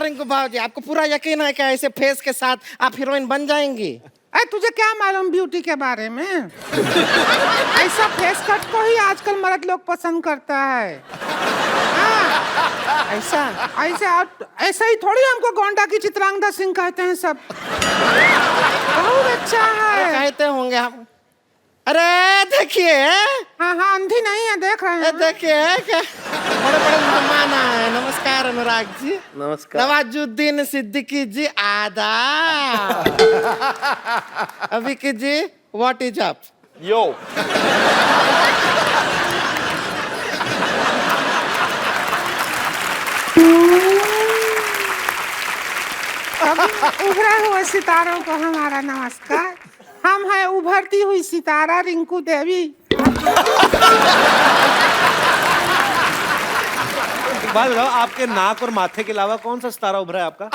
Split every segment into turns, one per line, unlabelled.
रिंकू भाजी, आपको पूरा यकीन है क्या ऐसे फेस के साथ आप हीरोइन बन जाएंगी?
अरे तुझे क्या मालूम ब्यूटी के बारे में? ऐसा फेस कट को ही आजकल मर्द लोग पसंद करता है।
ऐसा
ऐसा ही थोड़ी हमको गोंडा की चित्रांगदा सिंह कहते हैं सब। बहुत अच्छा है।
कहते होंगे हम। अरे देखिए,
हाँ अंधी नहीं है, देख रहे हैं।
देखिए क्या बड़े बड़े मेहमान आए। नमस्कार अनुराग जी।
नमस्कार।
नवाजुद्दीन सिद्दीकी जी आदाब। अभिकी जी व्हाट इज अप?
यो
उभरे हुए सितारों को हमारा नमस्कार। हम है उभरती हुई सितारा रिंकू देवी।
एक बात बताओ, आपके नाक और माथे के अलावा कौन सा सितारा उभरा है आपका?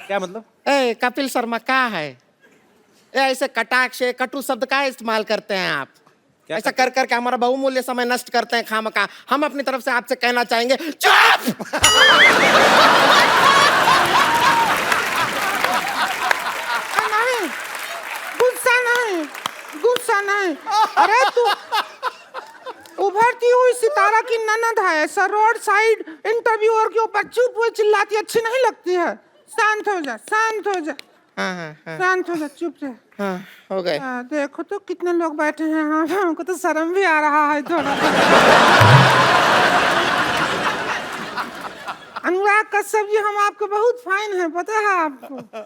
क्या मतलब?
ए कपिल शर्मा क्या है? ऐसे कटाक्ष कटु शब्द का इस्तेमाल करते हैं आप? ऐसा कर करके हमारा बहुमूल्य समय नष्ट करते हैं खामखा। हम अपनी तरफ से आपसे कहना चाहेंगे चुप।
गुस्सा नहीं। अरे तू उभरती हुई सितारा की ननद है, सर रोड साइड इंटरव्यूअर के ऊपर चुप हुई चिल्लाती अच्छी नहीं लगती है। शांत हो जा, शांत हो जा। शांत हो जा, चुप रह।
हो गए।
देखो तो कितने लोग बैठे हैं। हाँ हमको तो शर्म भी आ रहा है थोड़ा। अनुराग कश्यप जी, हम आपको बहुत फाइन है, पता है आपको?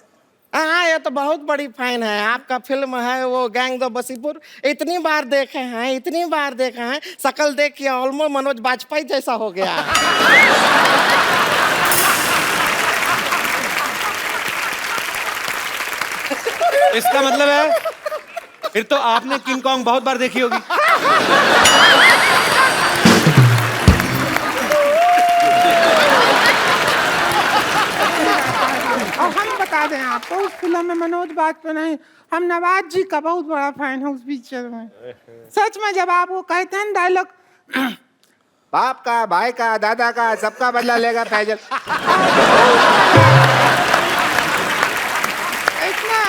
हाँ ये तो बहुत बड़ी फैन है। आपका फिल्म है वो गैंग दो बसीपुर, इतनी बार देखे हैं, इतनी बार देखे हैं, शकल देख के ऑलमोस्ट मनोज बाजपेयी जैसा हो गया।
इसका मतलब है फिर तो आपने किंग कॉन्ग बहुत बार देखी होगी।
और हम बता दें आपको, उस फिल्म में मनोज बाजपेयी नहीं, हम नवाज जी का बहुत बड़ा फैन है उस पिक्चर में। सच में जब आप वो कहते हैं डायलॉग,
बाप का, भाई का, दादा का, सबका बदला लेगा फैजल।
इतना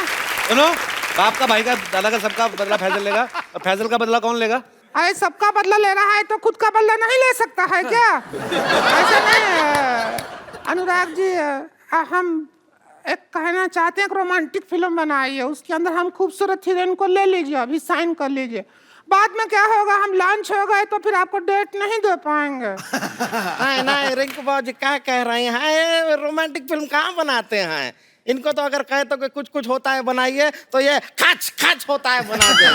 सुनो, बाप का, भाई का, दादा का, सबका बदला फैजल लेगा, और फैजल का बदला कौन लेगा?
अरे सबका बदला ले रहा है तो खुद का बदला नहीं ले सकता है क्या? ऐसा नहीं है अनुराग जी। हम एक कहना चाहते हैं कि रोमांटिक फिल्म बनाई है, उसके अंदर हम खूबसूरत हीरोइन को ले लीजिए, अभी साइन कर लीजिए। बाद में क्या होगा, हम लॉन्च हो गए तो फिर आपको डेट नहीं दे पाएंगे।
नहीं नहीं रिंकू बाबू क्या कह रहे हैं? रोमांटिक फिल्म कहाँ बनाते हैं? इनको तो अगर कहे तो कि कुछ कुछ होता है बनाइए, तो ये खच खच होता है बना दे।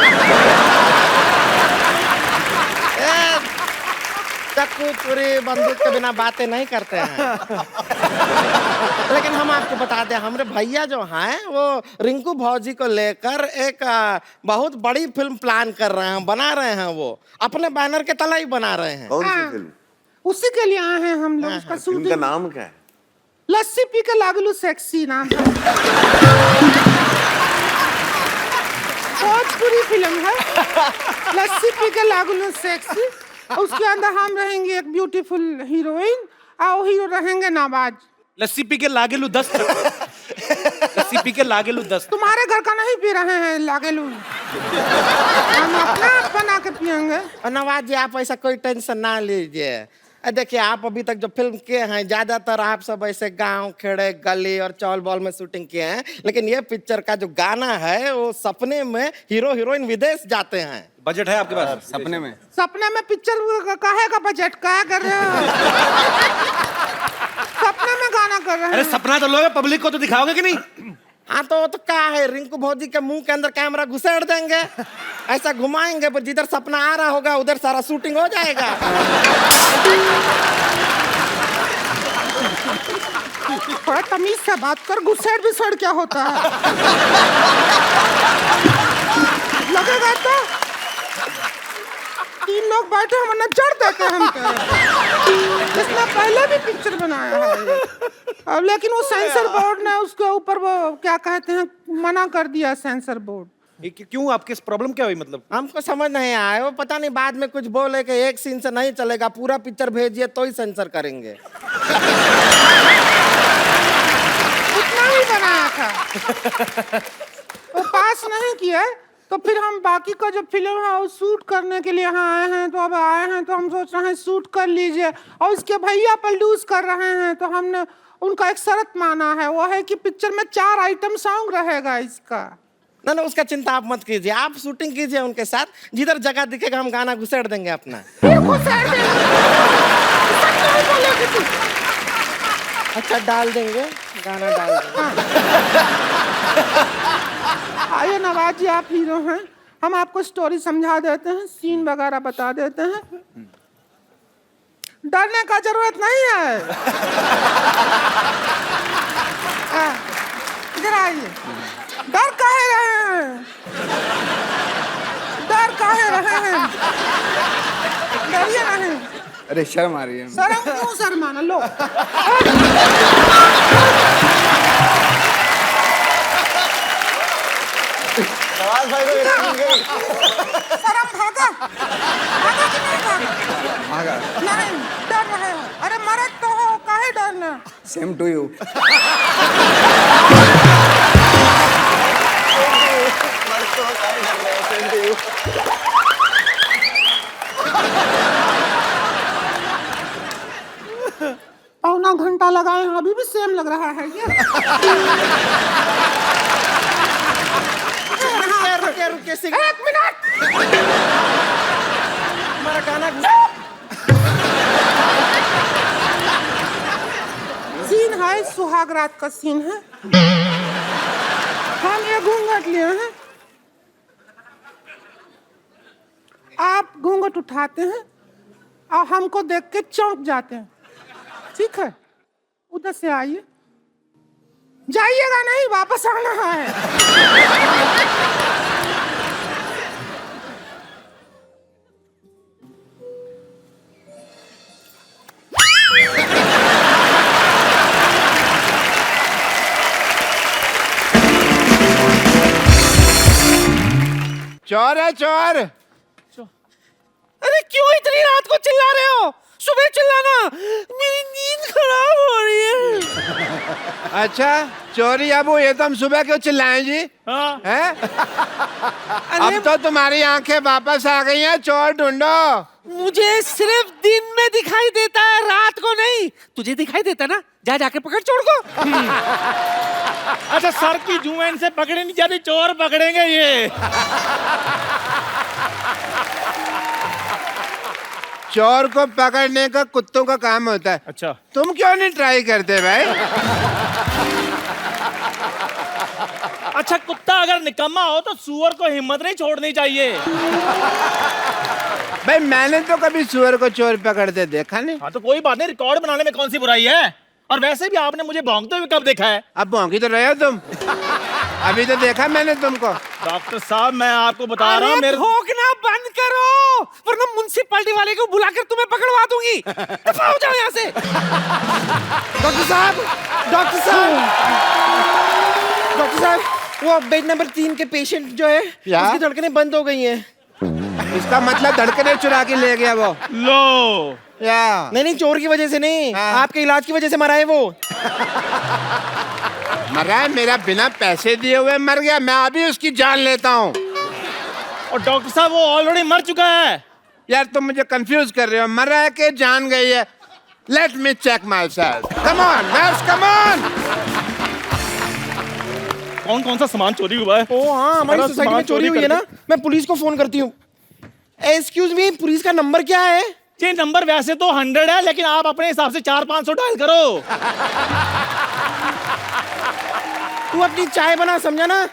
चक्कू चूरी बंदूक के बिना बातें नहीं करते हैं। लेकिन हम आपको बता दें, हमारे भैया जो हैं वो रिंकू भौजी को लेकर एक बहुत बड़ी फिल्म प्लान कर रहे हैं, बना रहे हैं। वो अपने बैनर के तले ही बना रहे हैं।
कौन सी फिल्म?
उसी के लिए आए हैं हम लोग। उसका
फिल्म का
शूटिंग
नाम क्या है?
लस्सी पी के लागलू सेक्सी नाम है। भोजपुरी फिल्म है, लस्सी पी के लागलू सेक्सी। उसके अंदर हम रहेंगे एक ब्यूटीफुल हीरोइन और हीरो रहेंगे नवाज।
लस्सी पी के लागेलू 10। लस्सी पी के लागेलू 10।
तुम्हारे घर का नहीं पी रहे हैं लागेलू, हम अपना बना के पियेंगे।
और नवाज जी आप ऐसा कोई टेंशन ना लीजिए। देखिए आप अभी तक जो फिल्म किए हैं ज्यादातर आप सब ऐसे गांव खेड़े गली और चौल बॉल में शूटिंग किए हैं, लेकिन ये पिक्चर का जो गाना है वो सपने में हीरो हीरोइन विदेश जाते हैं।
बजट है आपके पास? सपने में?
सपने में पिक्चर काहे का बजट क्या कर रहे हो? सपने में गाना कर रहे हैं।
अरे सपना तो लोगे, पब्लिक को तो दिखाओगे कि नहीं?
हाँ तो क्या है, रिंकू भौजी के मुंह के अंदर कैमरा घुसेड़ देंगे, ऐसा घुमाएंगे, पर जिधर सपना आ रहा होगा उधर सारा शूटिंग हो जाएगा।
थोड़ा तमीज से बात कर, घुसेड़ विसेड़ क्या होता है? लगेगा तो 3 लोग बैठे हम नजर देते हैं हमको। इसने पहले भी पिक्चर बनाया है अब, लेकिन वो सेंसर बोर्ड ने उसके ऊपर वो क्या कहते हैं मना कर दिया। सेंसर बोर्ड
क्यों, आपकी प्रॉब्लम क्या हुई मतलब?
हमको समझ नहीं आया, वो पता नहीं बाद में कुछ बोले कि एक सीन से नहीं चलेगा, पूरा पिक्चर भेजिए तो ही सेंसर करेंगे।
उतना ही बनाया था। वो पास नहीं किया, तो फिर हम बाकी का जो फिल्म है वो शूट करने के लिए यहाँ आए हैं। तो अब आए हैं तो हम सोच रहे हैं शूट कर लीजिए, और उसके भैया प्रोड्यूस कर रहे हैं, तो हमने उनका एक शर्त माना है, वो है कि पिक्चर में 4 आइटम सॉन्ग रहेगा इसका।
ना ना, उसका चिंता आप मत कीजिए, आप शूटिंग कीजिए उनके साथ, जिधर जगह दिखेगा हम गाना घुसेड़ देंगे अपना। अच्छा डाल देंगे, गाना डाल देंगे।
आइए नवाज जी, आप हीरो हैं, हम आपको स्टोरी समझा देते हैं, सीन वगैरह बता देते हैं। डरने का जरूरत नहीं है। इधर आइए। डर काहे रहे हैं? डर काहे रहे हैं? डरिए नहीं।
अरे शर्म आ रही है।
शर्म क्यों शर्माना, लो। शर्म भागा? भागा कि नहीं भागा?
भागा।
नहीं, डर रहे हो। अरे मरद तो हो, काहे डरना?
Same to you.
पौना घंटा लगाए हैं, अभी भी सेम लग रहा है ये।
रुके रुके,
1 मिनट।
हमारा गाना
सीन है, सुहाग रात का सीन है। हम ये घूंघट लिए हैं, आप घूंघट उठाते हैं और हमको देख के चौंक जाते हैं, ठीक है? उधर से आइए, जाइएगा नहीं, वापस आना है।
चोर है चोर।
अरे क्यों इतनी रात को चिल्ला रहे हो? सुबह चिल्लाना, मेरी नींद खराब हो रही है।
अच्छा चोरी अबू, ये तो हम सुबह क्यों चिल्लाएं जी?
हाँ।
हैं? अब तो तुम्हारी आंखें वापस आ गई हैं, चोर ढूंढो।
मुझे सिर्फ दिन में दिखाई देता है, रात को नहीं। तुझे दिखाई देता ना, जा जाके पकड़ चोर को।
अच्छा, सर की जुएन से पकड़े नहीं जाती, चोर पकड़ेंगे ये।
चोर को पकड़ने का कुत्तों का काम होता है।
अच्छा,
तुम क्यों नहीं ट्राई करते भाई?
अच्छा कुत्ता अगर निकम्मा हो तो सुअर को हिम्मत नहीं छोड़नी चाहिए।
भाई मैंने तो कभी सुअर को चोर पकड़ते देखा नहीं।
हाँ तो कोई बात नहीं, रिकॉर्ड बनाने में कौन सी बुराई है? और वैसे भी आपने मुझे भौंकते हुए कब देखा है?
अब भौंकी तो रहे हो तुम। अभी तो देखा मैंने तुमको।
डॉक्टर साहब मैं आपको बता रहा हूँ, मेरे
भौंकना बंद करो, वरना म्युनिसिपैलिटी वाले को बुलाकर तुम्हें पकड़वा दूंगी। दफा हो जाओ यहाँ से। डॉक्टर साहब, डॉक्टर साहब, डॉक्टर साहब, वो बेड नंबर 3 के पेशेंट जो है, उसकी धड़कनें बंद हो गई हैं।
इसका मतलब धड़कने चुरा के ले गया वो।
लो
या
नहीं नहीं, चोर की वजह से नहीं,
हाँ।
आपके इलाज की वजह से मरा है वो।
मरा है? मेरा बिना पैसे दिए हुए मर गया, मैं अभी उसकी जान लेता हूँ।
और डॉक्टर साहब वो ऑलरेडी मर चुका है।
यार तुम मुझे कंफ्यूज कर रहे हो, मरा है कि जान गई है? Let me check myself. Come on nurse, come on.
कौन कौन सा सामान चोरी हुआ है?
ओ हाँ, हमारी
सारा
सोसाइटी में
सामान
चोरी हुई है ना, मैं पुलिस को फोन करती हूँ। एक्सक्यूज मी, पुलिस का नंबर क्या है?
ये नंबर वैसे तो 100 है, लेकिन आप अपने हिसाब से 400-500 डायल करो।
तू अपनी चाय बना, समझा ना?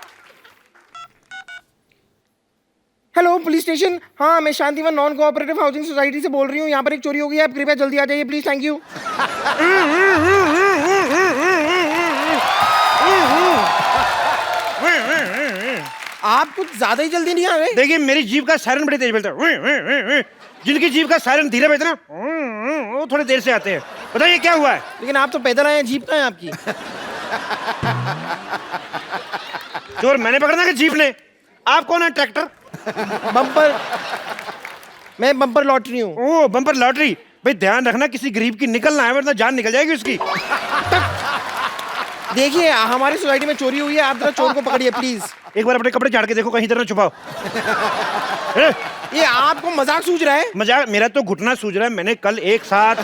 हेलो पुलिस स्टेशन, हाँ मैं Shantivan non cooperative housing society से बोल रही हूँ। यहाँ पर एक चोरी हो गई है, आप कृपया जल्दी आ जाइए प्लीज, थैंक यू। आप कुछ ज्यादा ही जल्दी नहीं आ रहे।
देखिए मेरी जीभ का सायरन बड़ी तेज बजता है। जिनकी जीभ का सायरन धीरे बजता है ना, वो थोड़ी देर से आते हैं। बताइए क्या हुआ है?
लेकिन आप तो पैदल आए हैं, जीप कहाँ है आपकी?
चोर मैंने पकड़ना कि जीप ने? आप कौन है ट्रैक्टर?
बम्पर, मैं बम्पर लॉटरी हूँ।
ओ बम्पर लॉटरी। भाई ध्यान रखना किसी गरीब की निकलना है वरना जान निकल जाएगी उसकी।
देखिए हमारी सोसाइटी में चोरी हुई है, आप जरा चोर को पकड़िए प्लीज।
एक बार अपने कपड़े झाड़ के देखो कहीं इधर ना छुपाओ।
ये आपको मजाक सूझ रहा है?
मजाक? मेरा तो घुटना सूझ रहा है। मैंने कल एक साथ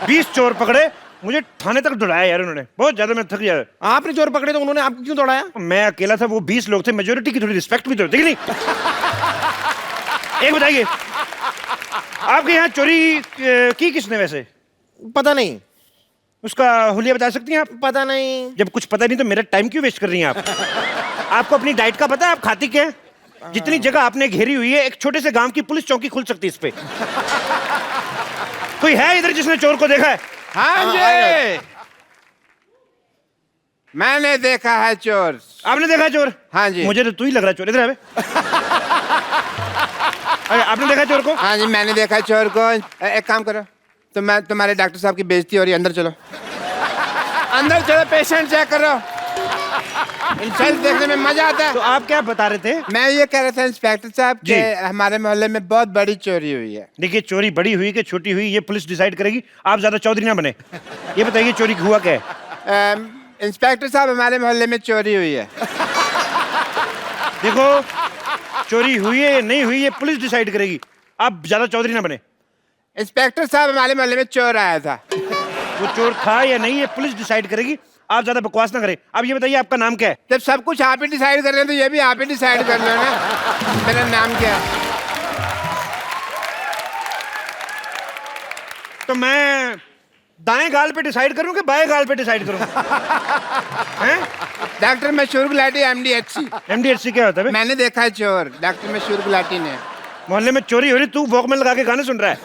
20 चोर पकड़े, मुझे थाने तक दौड़ाया यार उन्होंने, बहुत ज्यादा मैं थक गया।
आपने चोर पकड़े तो उन्होंने आपको क्यों दौड़ाया?
मैं अकेला था, वो 20 लोग थे, मेजोरिटी की थोड़ी रिस्पेक्ट भी तो होती है कि नहीं? एक बताइए, आपके यहाँ चोरी की किसने वैसे?
पता नहीं।
उसका हुलिया बता सकती हैं आप?
पता नहीं।
जब कुछ पता नहीं तो मेरा टाइम क्यों वेस्ट कर रही हैं आप? आपको अपनी डाइट का पता है? आप खाती क्या है? जितनी जगह आपने घेरी हुई है, एक छोटे से गांव की पुलिस चौकी खुल सकती है इस पे। कोई है इधर जिसने चोर को देखा है?
हाँ जी, मैंने देखा है चोर।
आपने देखा है चोर?
हाँ जी।
मुझे तो तू ही लग रहा है चोर। इधर आ बे। अरे आपने देखा चोर को?
हाँ जी, मैंने देखा चोर को। एक काम करो, तो मैं तुम्हारे डॉक्टर साहब की बेइज्जती हो रही है, अंदर चलो। अंदर चलो, पेशेंट चेक करो। इंसान देखने में मजा आता है।
तो आप क्या बता रहे थे?
मैं ये कह रहा था इंस्पेक्टर साहब
जी।
कि हमारे मोहल्ले में बहुत बड़ी चोरी हुई है।
देखिए, चोरी बड़ी हुई कि छोटी हुई ये पुलिस डिसाइड करेगी। आप ज्यादा चौधरी ना बने। ये बताइए चोरी हुआ क्या है?
इंस्पेक्टर साहब, हमारे मोहल्ले में चोरी हुई है।
देखो, चोरी हुई है या नहीं हुई ये पुलिस डिसाइड करेगी। आप ज्यादा चौधरी ना बने।
इंस्पेक्टर साहब, हमारे मोहल्ले में चोर आया था।
वो चोर था या नहीं ये पुलिस डिसाइड करेगी। आप ज्यादा बकवास ना करें। अब ये बताइए आपका नाम क्या है?
जब सब कुछ आप ही डिसाइड कर रहे हैं तो ये भी आप ही डिसाइड कर लो ना। मेरा नाम क्या है?
तो मैं दाएं गाल पे डिसाइड करूं कि बाएं गाल पे डिसाइड करूं? हैं?
डॉक्टर मशहूर गुलाटी, MDHC।
MDHC क्या होता है बे?
मैंने देखा है चोर, डॉक्टर मशहूर गुलाटी ने।
मोहल्ले में चोरी हो रही, तू वॉकमैन लगा के गाने सुन रहा है।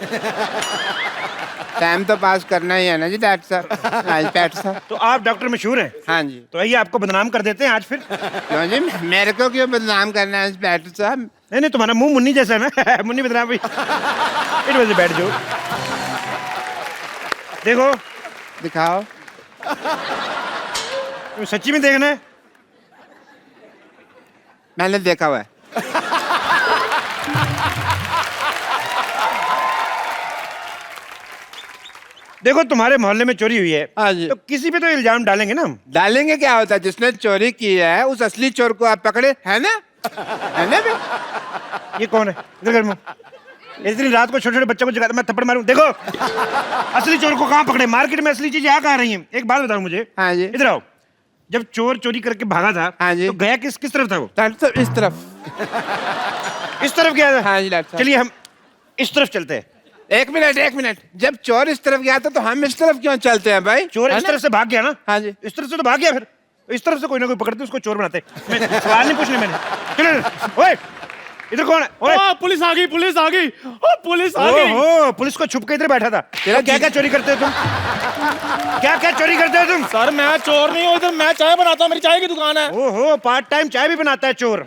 टाइम तो पास करना ही है ना जी डॉक्टर साहब। हाँ, इंस्पेक्टर साहब।
तो आप डॉक्टर मशहूर हैं?
हाँ जी।
तो आइए आपको बदनाम कर देते हैं आज फिर।
क्यों जी, मेरे को क्यों बदनाम करना है इंस्पेक्टर साहब?
नहीं नहीं, तुम्हारा मुंह मुन्नी जैसा है ना। मुन्नी बदनाम भाई। इट वजह बैठ जाओ। देखो,
दिखाओ।
तुम सच्ची में देखना है?
मैंने देखा हुआ है।
देखो, तुम्हारे मोहल्ले में चोरी हुई है।
हाँ जी।
तो किसी पे तो इल्जाम डालेंगे ना हम।
डालेंगे, क्या होता है? जिसने चोरी की है उस असली चोर को आप पकड़े, है ना? है ना बे?
ये कौन है? इधर कर मुंह। इतनी रात को छोटे छोटे बच्चों को जगाता, मैं थप्पड़ मारूं। देखो, असली चोर को कहाँ पकड़े? मार्केट में असली चीजें आ रही हैं। एक बात बताओ मुझे।
हाँ जी।
इधर आओ। जब चोर चोरी करके भागा था,
हाँ जी।
तो गया किस किस तरफ था वो?
डॉक्टर साहब, इस तरफ।
इस तरफ गया था?
हाँ जी डॉक्टर साहब।
चलिए हम इस तरफ चलते हैं।
एक मिनट। जब चोर इस तरफ गया था तो हम इस तरफ क्यों चलते हैं भाई?
चोर
है
इस
ना?
तरफ से भाग गया ना?
हाँ जी।
इस तरफ से तो भाग गया, फिर इस तरफ से कोई ना कोई पकड़ते उसको चोर बनाते। मैं सवाल नहीं पूछने मैंने। चलो, ओए, इधर कौन है? ओए,
पुलिस आ गई, पुलिस आ गई, पुलिस आ गई।
ओहो, पुलिस को छुप के इधर बैठा था।
तेरा
क्या क्या चोरी करते हो तुम? क्या क्या चोरी करते हो तुम?
सर मैं चोर नहीं हूँ, इधर मैं चाय बनाता हूँ, मेरी चाय की दुकान है।
ओहो, पार्ट टाइम चाय भी बनाता है चोर।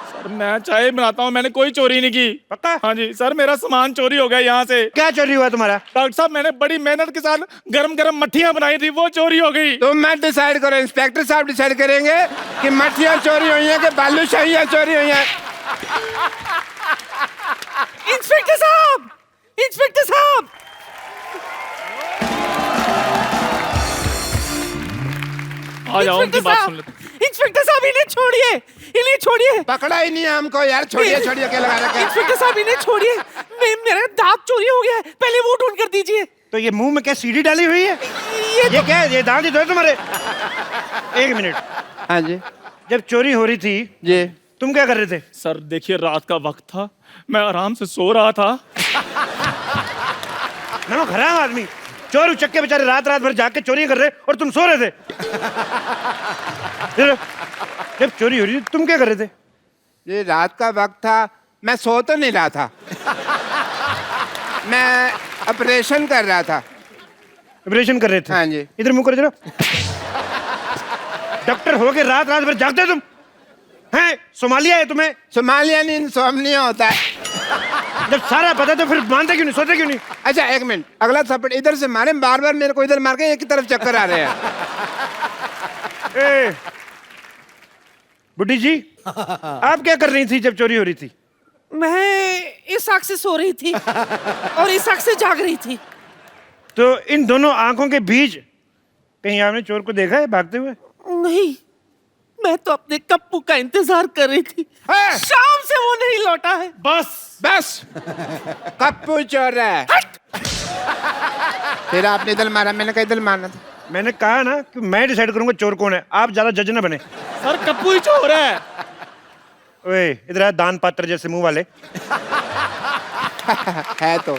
सर मैं चाय बनाता हूँ, मैंने कोई चोरी नहीं की।
पक्का?
हाँ जी सर, मेरा सामान चोरी हो गया यहाँ से।
क्या चोरी हुआ तुम्हारा?
डॉक्टर साहब, मैंने बड़ी मेहनत के साथ गरम गरम मट्ठियाँ बनाई थी, वो चोरी हो गई।
तुम मत डिसाइड करो, इंस्पेक्टर साहब डिसाइड करेंगे कि मट्ठियाँ चोरी हुई हैं कि बालूशाहियाँ चोरी हुई हैं।
इंस्पेक्टर साहब, इंस्पेक्टर साहब, आ जाओ, उनकी बात सुन लेते। इंस्पेक्टर साहब, इन्हें छोड़िए, इन्हें छोड़िए।
पकड़ा ही नहीं है हमको यार, छोड़िए क्या लगा रखा है?
इंस्पेक्टर साहब, इन्हें छोड़िए, मेरा दांत चोरी हो गया है, पहले वो ढूंढ कर दीजिए।
तो ये मुंह में क्या सीढ़ी डाली हुई है? ये क्या है? ये दांत ही तो है तुम्हारे। एक मिनट।
हाँ जी।
जब चोरी हो रही थी
जी।
तुम क्या कर रहे थे?
सर देखिए, रात का वक्त था, मैं आराम से सो रहा था।
ना खराब आदमी, चोर उचक्के बेचारे रात रात भर जाके चोरी कर रहे और तुम सो रहे थे। जब चोरी हो रही थी तुम क्या कर रहे थे?
ये रात का वक्त था, मैं सो तो नहीं रहा था, मैं ऑपरेशन कर रहा था।
ऑपरेशन कर रहे थे?
हाँ जी।
इधर मुंह करो जरा। डॉक्टर हो के रात रात भर जागते हो तुम? हैं? सोमालिया है तुम्हें?
सोमालिया नहीं, इंसोम्निया होता है।
जब सारा पता तो फिर मानते क्यों नहीं, सोते क्यों नहीं?
अच्छा एक मिनट, अगला थप्पड़ इधर से मारे, बार बार मेरे को इधर मार के एक ही तरफ चक्कर आ रहे हैं।
ए, बुड्ढी जी, आप क्या कर रही थी जब चोरी हो रही थी?
मैं इस आंख से सो रही थी और इस आंख से जाग रही थी।
तो इन दोनों आंखों के बीच कहीं आपने चोर को देखा है भागते हुए?
नहीं, मैं तो अपने कप्पू का इंतजार कर रही थी।
है?
शाम से वो नहीं लौटा है।
बस कप्पू चोर है। फिर आपने इधर मारा, मैंने कहा इधर मारना था।
मैंने कहा ना कि मैं डिसाइड करूंगा चोर कौन है, आप ज्यादा जज ना बने।
सर कप्पू ही चोर है।
ओए इधर आ, दान पात्र जैसे मुंह वाले।
है तो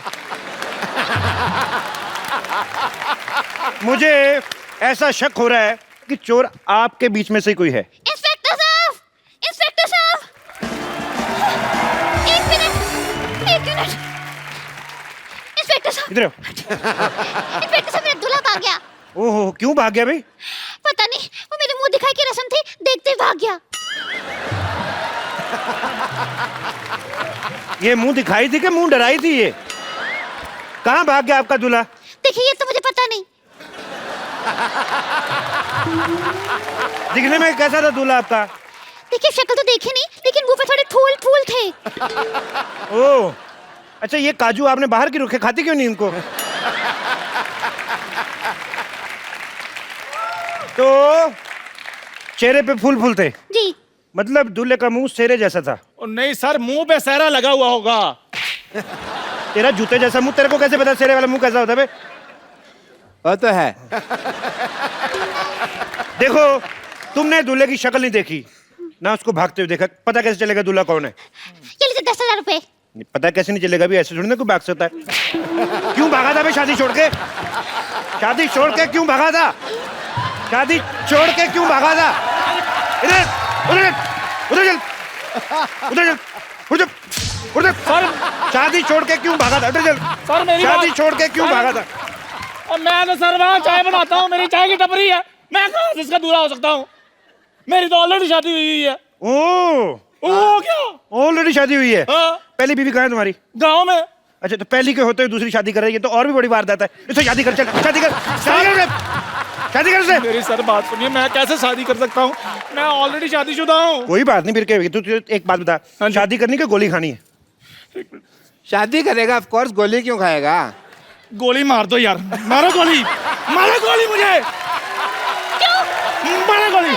मुझे ऐसा शक हो रहा है कि चोर आपके बीच में से ही कोई है।
इंस्पेक्टर साहब, इंस्पेक्टर साहब, एक मिनट, इंस्पेक्टर साहब,
इधर आओ।
इंस्पेक्टर साहब, मेरा दूल्हा भाग गया।
ओहो, क्यों भाग गया भाई?
पता नहीं, वो मेरे मुंह दिखाई की रस्म थी, देखते ही भाग गया।
ये मुंह दिखाई थी कि मुंह डराई थी? ये कहाँ भाग गया आपका दूल्हा?
देखिए, ये तो मुझे पता नहीं।
दिखने में कैसा था दूल्हा आपका?
देखिए, शक्ल तो देखी नहीं, लेकिन मुंह पे थोड़े फूल थे।
ओह, अच्छा ये काजू आपने बाहर की रखे, खाती क्यों नहीं इनको? तो चेहरे पे फूल थे,
जी,
मतलब दूल्हे का मुंह सेरे जैसा था।
नहीं सर, मुंह पे सहरा लगा हुआ होगा।
तेरा जूते जैसा मुंह, तेरे को कैसे पता सेरे वाला मुंह कैसा होता है बे?
वो तो है।
देखो, तुमने दूल्हे की शक्ल नहीं देखी ना, उसको भागते हुए देखा, पता कैसे चलेगा दूल्हा कौन है?
ये लीजिए 10,000 रुपए।
पता कैसे नहीं चलेगा भी, ऐसे थोड़ी ना कोई भाग सकता है। क्यों भागा था बे शादी छोड़ के? शादी छोड़ के क्यों भागा था? शादी छोड़ के क्यों भागा था? इधर उधर उधर चल, उधर चल, उधर उधर। शादी छोड़ के क्यों भागा था? उधर चल।
सर मेरी
शादी छोड़ के क्यों भागा था?
और मैं तो सर वहाँ चाय बनाता हूँ, मेरी चाय की टपरी है, मैं कहाँ से इसका दूल्हा हो सकता हूँ? मेरी तो ऑलरेडी शादी हुई है। ओ क्या?
ऑलरेडी शादी हुई है?
हाँ।
पहली बीवी कहाँ है तुम्हारी?
गाँव में।
अच्छा, तो पहली के होते हुए दूसरी शादी कर रही है, तो और भी बड़ी वारदात है। इससे शादी कर, चल शादी कर, शादी कर, शादी कर से।
मेरी सर बात सुनिए, मैं कैसे शादी कर सकता हूँ? मैं ऑलरेडी शादीशुदा हूँ।
कोई बात नहीं, फिर क्या होगी? तू एक बात बता,
हाँ जी।
शादी करनी कि गोली खानी है?
शादी करेगा, ऑफ कोर्स, गोली क्यों खाएगा?
गोली मार दो यार, मारो गोली, मारो गोली मुझे।
क्यों?
मारो गोली,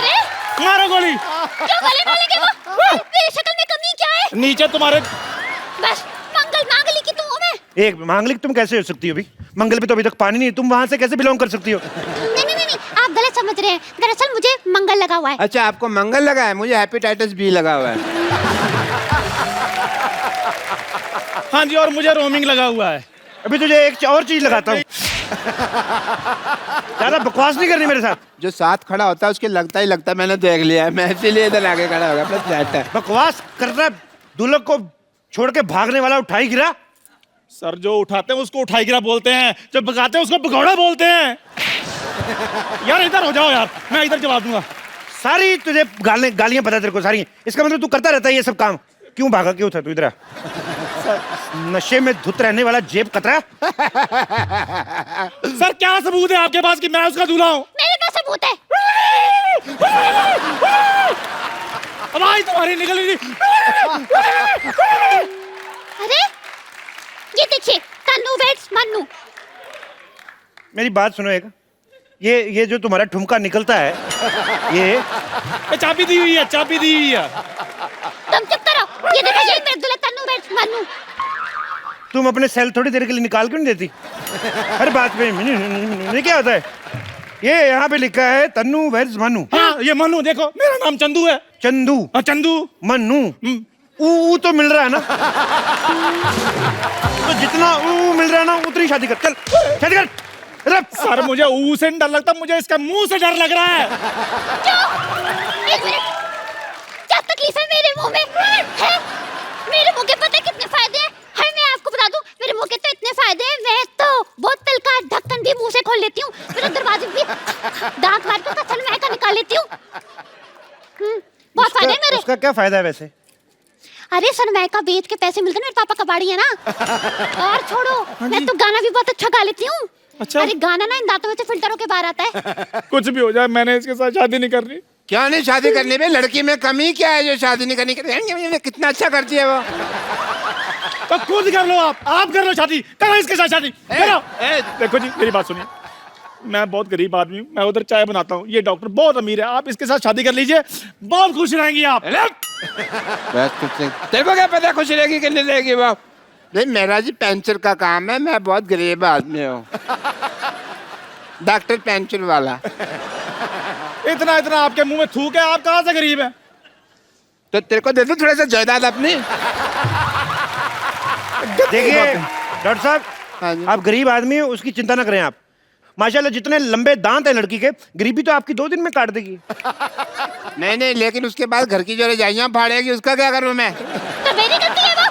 मारो गोली।
क्यों गले मारेंगे वो? मेरी शक्ल में कमी क्या है?
नीचे तुम्हारे
बस मंगल नागली की तो हूँ मैं।
एक मांगलिक तुम कैसे हो सकती हो अभी? मंगल पे तो अभी तक पानी नहीं, तुम वहां से कैसे बिलोंग कर सकती हो?
नहीं, आप गलत समझ रहे हैं। दरअसल मुझे मंगल लगा हुआ है।
अच्छा, आपको मंगल लगा है, मुझे हेपेटाइटिस बी लगा हुआ है।
हाँ जी, और मुझे रोमिंग लगा हुआ है।
अभी तुझे एक और चीज लगाता हूँ। ज्यादा बकवास नहीं करनी मेरे साथ।
जो साथ खड़ा होता है उसके लगता ही लगता है, मैंने देख लिया है, मैं इसीलिए इधर आगे खड़ा होगा, अपना फ्लैट है।
बकवास कर रहा है, दूल्हे को छोड़ के भागने वाला उठाई गिरा।
सर जो उठाते हैं उसको उठाई गिरा बोलते हैं, जो भगाते हैं उसको भगौड़ा बोलते हैं। यार इधर हो जाओ यार, मैं इधर जवाब दूंगा।
सारी तुझे गालियां पता है तेरे को सारी। इसका मतलब तू करता रहता है ये सब काम। क्यों भागा, क्यों था तू इधर? नशे में धुत रहने वाला जेब कतरा।
सर क्या सबूत है आपके पास कि मैं उसका दूल्हा हूँ?
मेरे पास सबूत है।
आवाज तुम्हारी निकल रही थी।
अरे ये देखिए, तन्नू वेट्स मन्नू।
मेरी बात सुनो एक, ये जो तुम्हारा ठुमका निकलता है, ये
चाबी दी हुई है, चाबी दी हुई है।
तुम चुप करो। ये देखो, यही मेरा दूल्हा तन्नू वेट्स मन्नू।
तुम अपने सेल थोड़ी देर के लिए निकाल क्यों नहीं देती? हर बात पे नहीं, क्या होता है? ये यहाँ पे लिखा है तन्नू वेट्स मन्नू।
हाँ ये मन्नू, देखो मेरा नाम चंदू है।
चंदू?
हाँ चंदू।
मन्नू? ऊ तो मिल रहा है ना। तो जितना ऊ मिल रहा है ना, उतनी शादी कर। चल शादी कर।
सर मुझे ऊ से डर लगता, मुझे इसका मुंह से डर लग रहा है।
एक मिनट, क्या तकलीफ है मेरे मुंह में? है? मेरे मुंह के पता है कितने फायदे हैं? है, मैं आपको बता दूं, मेरे मुंह के तो इतने फायदे हैं, मैं तो बोतल का ढक्कन भी मुंह से खोल लेती हूँ, मेरे दरवाजे भी दांत मार के कसल महका निकाल लेती हूँ। बहुत फायदे हैं मेरे।
उसका क्या फायदा है वैसे?
अरे सनमाइका बेच के पैसे मिलते हैं, मेरे पापा कबाड़ी है ना। और छोड़ो, मैं तो गाना भी बहुत अच्छा गा लेती हूँ।
अच्छा?
अरे गाना ना इन दांतों में से फिल्टर होके बाहर आता है।
कुछ भी हो जाए, मैंने इसके साथ शादी नहीं करनी।
क्यों नहीं शादी करनी भाई? लड़की में कमी क्या है जो शादी नहीं करनी? कितना अच्छा करती है वो।
तो खुद कर लो, आप कर लो शादी, करो इसके साथ शादी करो। देखो जी मेरी बात सुनिए, मैं बहुत गरीब आदमी हूँ, मैं उधर चाय बनाता हूँ, ये डॉक्टर बहुत अमीर है, आप इसके साथ शादी कर लीजिए, बहुत खुश रहेंगी आप।
बस कुछ नहीं, तेरे को क्या पता खुश रहेगी कि नहीं रहेगी वो? नहीं मेरा जी पेंचर का काम है, मैं बहुत गरीब आदमी हूँ। डॉक्टर पेंचर वाला।
इतना इतना आपके मुंह में थूक है, आप कहाँ से गरीब हैं?
तो तेरे को दे दूं थोड़ा सा जायदाद अपनी?
देखिए डॉक्टर
हाँ
साहब,
जी।
आप गरीब आदमी हैं, उसकी चिंता ना करें आप। माशाल्लाह जितने लंबे दांत हैं लड़की के, गरीबी तो आपकी 2 दिन में काट देगी।
नहीं नहीं, लेकिन उसके बाद घर की जो रजाइयाँ फाड़ेगी उसका क्या करूँ मैं?
तो मेरी गलती है वो,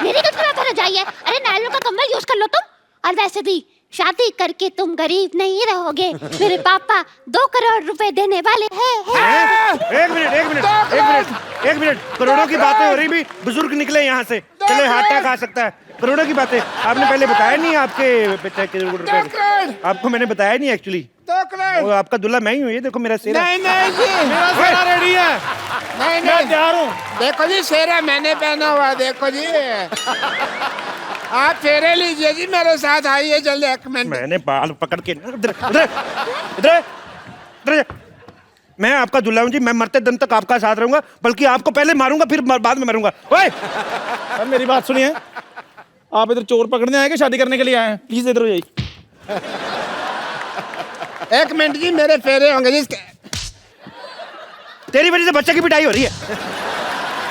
मेरी गलती है, फिर जाइए। अरे नायलॉन का कंबल यूज कर लो तुम। और वैसे भी शादी करके तुम गरीब नहीं रहोगे, मेरे पापा 2 करोड़ रुपए देने वाले हैं।
एक मिनट, करोड़ों की बातें हो रही भी, बुजुर्ग निकले यहाँ से, चले हार्ट अटैक आ सकता है। करोड़ों की बातें आपने पहले बताया नहीं, आपके पिता के रुपए आपको मैंने बताया नहीं एक्चुअली।
2 करोड़?
वो आपका दूल्हा मैं ही हूँ, ये देखो मेरा सेहरा।
नहीं नहीं जी,
मेरा सेहरा रेडी है,
नहीं
मैं
नहीं,
तैयार हूँ।
देखो जी सेहरा मैंने पहना हुआ, देखो जी। आप फेरे लीजिए जी, मेरे साथ आइए जल्दी 1 मिनट।
मैंने बाल पकड़ के इधर मैं आपका दूल्हा हूँ जी, मैं मरते दम तक आपका साथ रहूंगा, बल्कि आपको पहले मारूंगा फिर बाद में मरूंगा। ओए
अब मेरी बात सुनिए, आप इधर चोर पकड़ने आए कि शादी करने के लिए आए हैं? प्लीज इधर हो जाइए।
1 मिनट जी, मेरे फेरे होंगे जी इसके।
तेरी वजह से बच्चे की पिटाई हो रही है।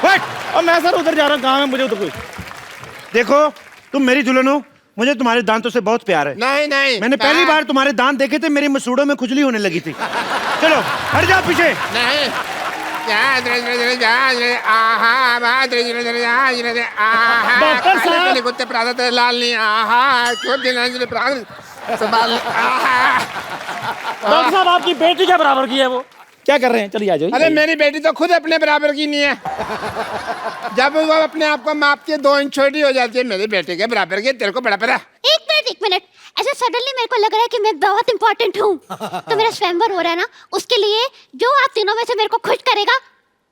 What?
और मैं सर उधर जा रहा हूँ, काम है मुझे उधर कोई।
देखो तुम मेरी दुल्हन हो, मुझे तुम्हारे दांतों से बहुत प्यार है।
नहीं नहीं,
मैंने पहली बार तुम्हारे दांत देखे थे, मेरी मसूड़ों में खुजली होने लगी थी। चलो हट जाओ पीछे।
नहीं,
डॉक्टर साहब।
कुत्ते प्रादा तेरे लाल नहीं, आहा क्यों दिन प्राद संभाल, आहा।
डॉक्टर साहब आपकी बेटी के बराबर की है वो, क्या कर रहे हैं? चलिए आ जाइए।
अरे मेरी बेटी तो खुद अपने बराबर की नहीं है। जब वो अपने आप को मापती है 2 इंच छोटी हो जाती है, मेरी बेटी के बराबर की। तेरे को बड़ा पता?
एक मिनट, ऐसे सडनली मेरे को लग रहा है कि मैं बहुत इंपॉर्टेंट हूँ। तो मेरा स्वयंवर हो रहा है ना, उसके लिए जो आप तीनों में से मेरे को खुश करेगा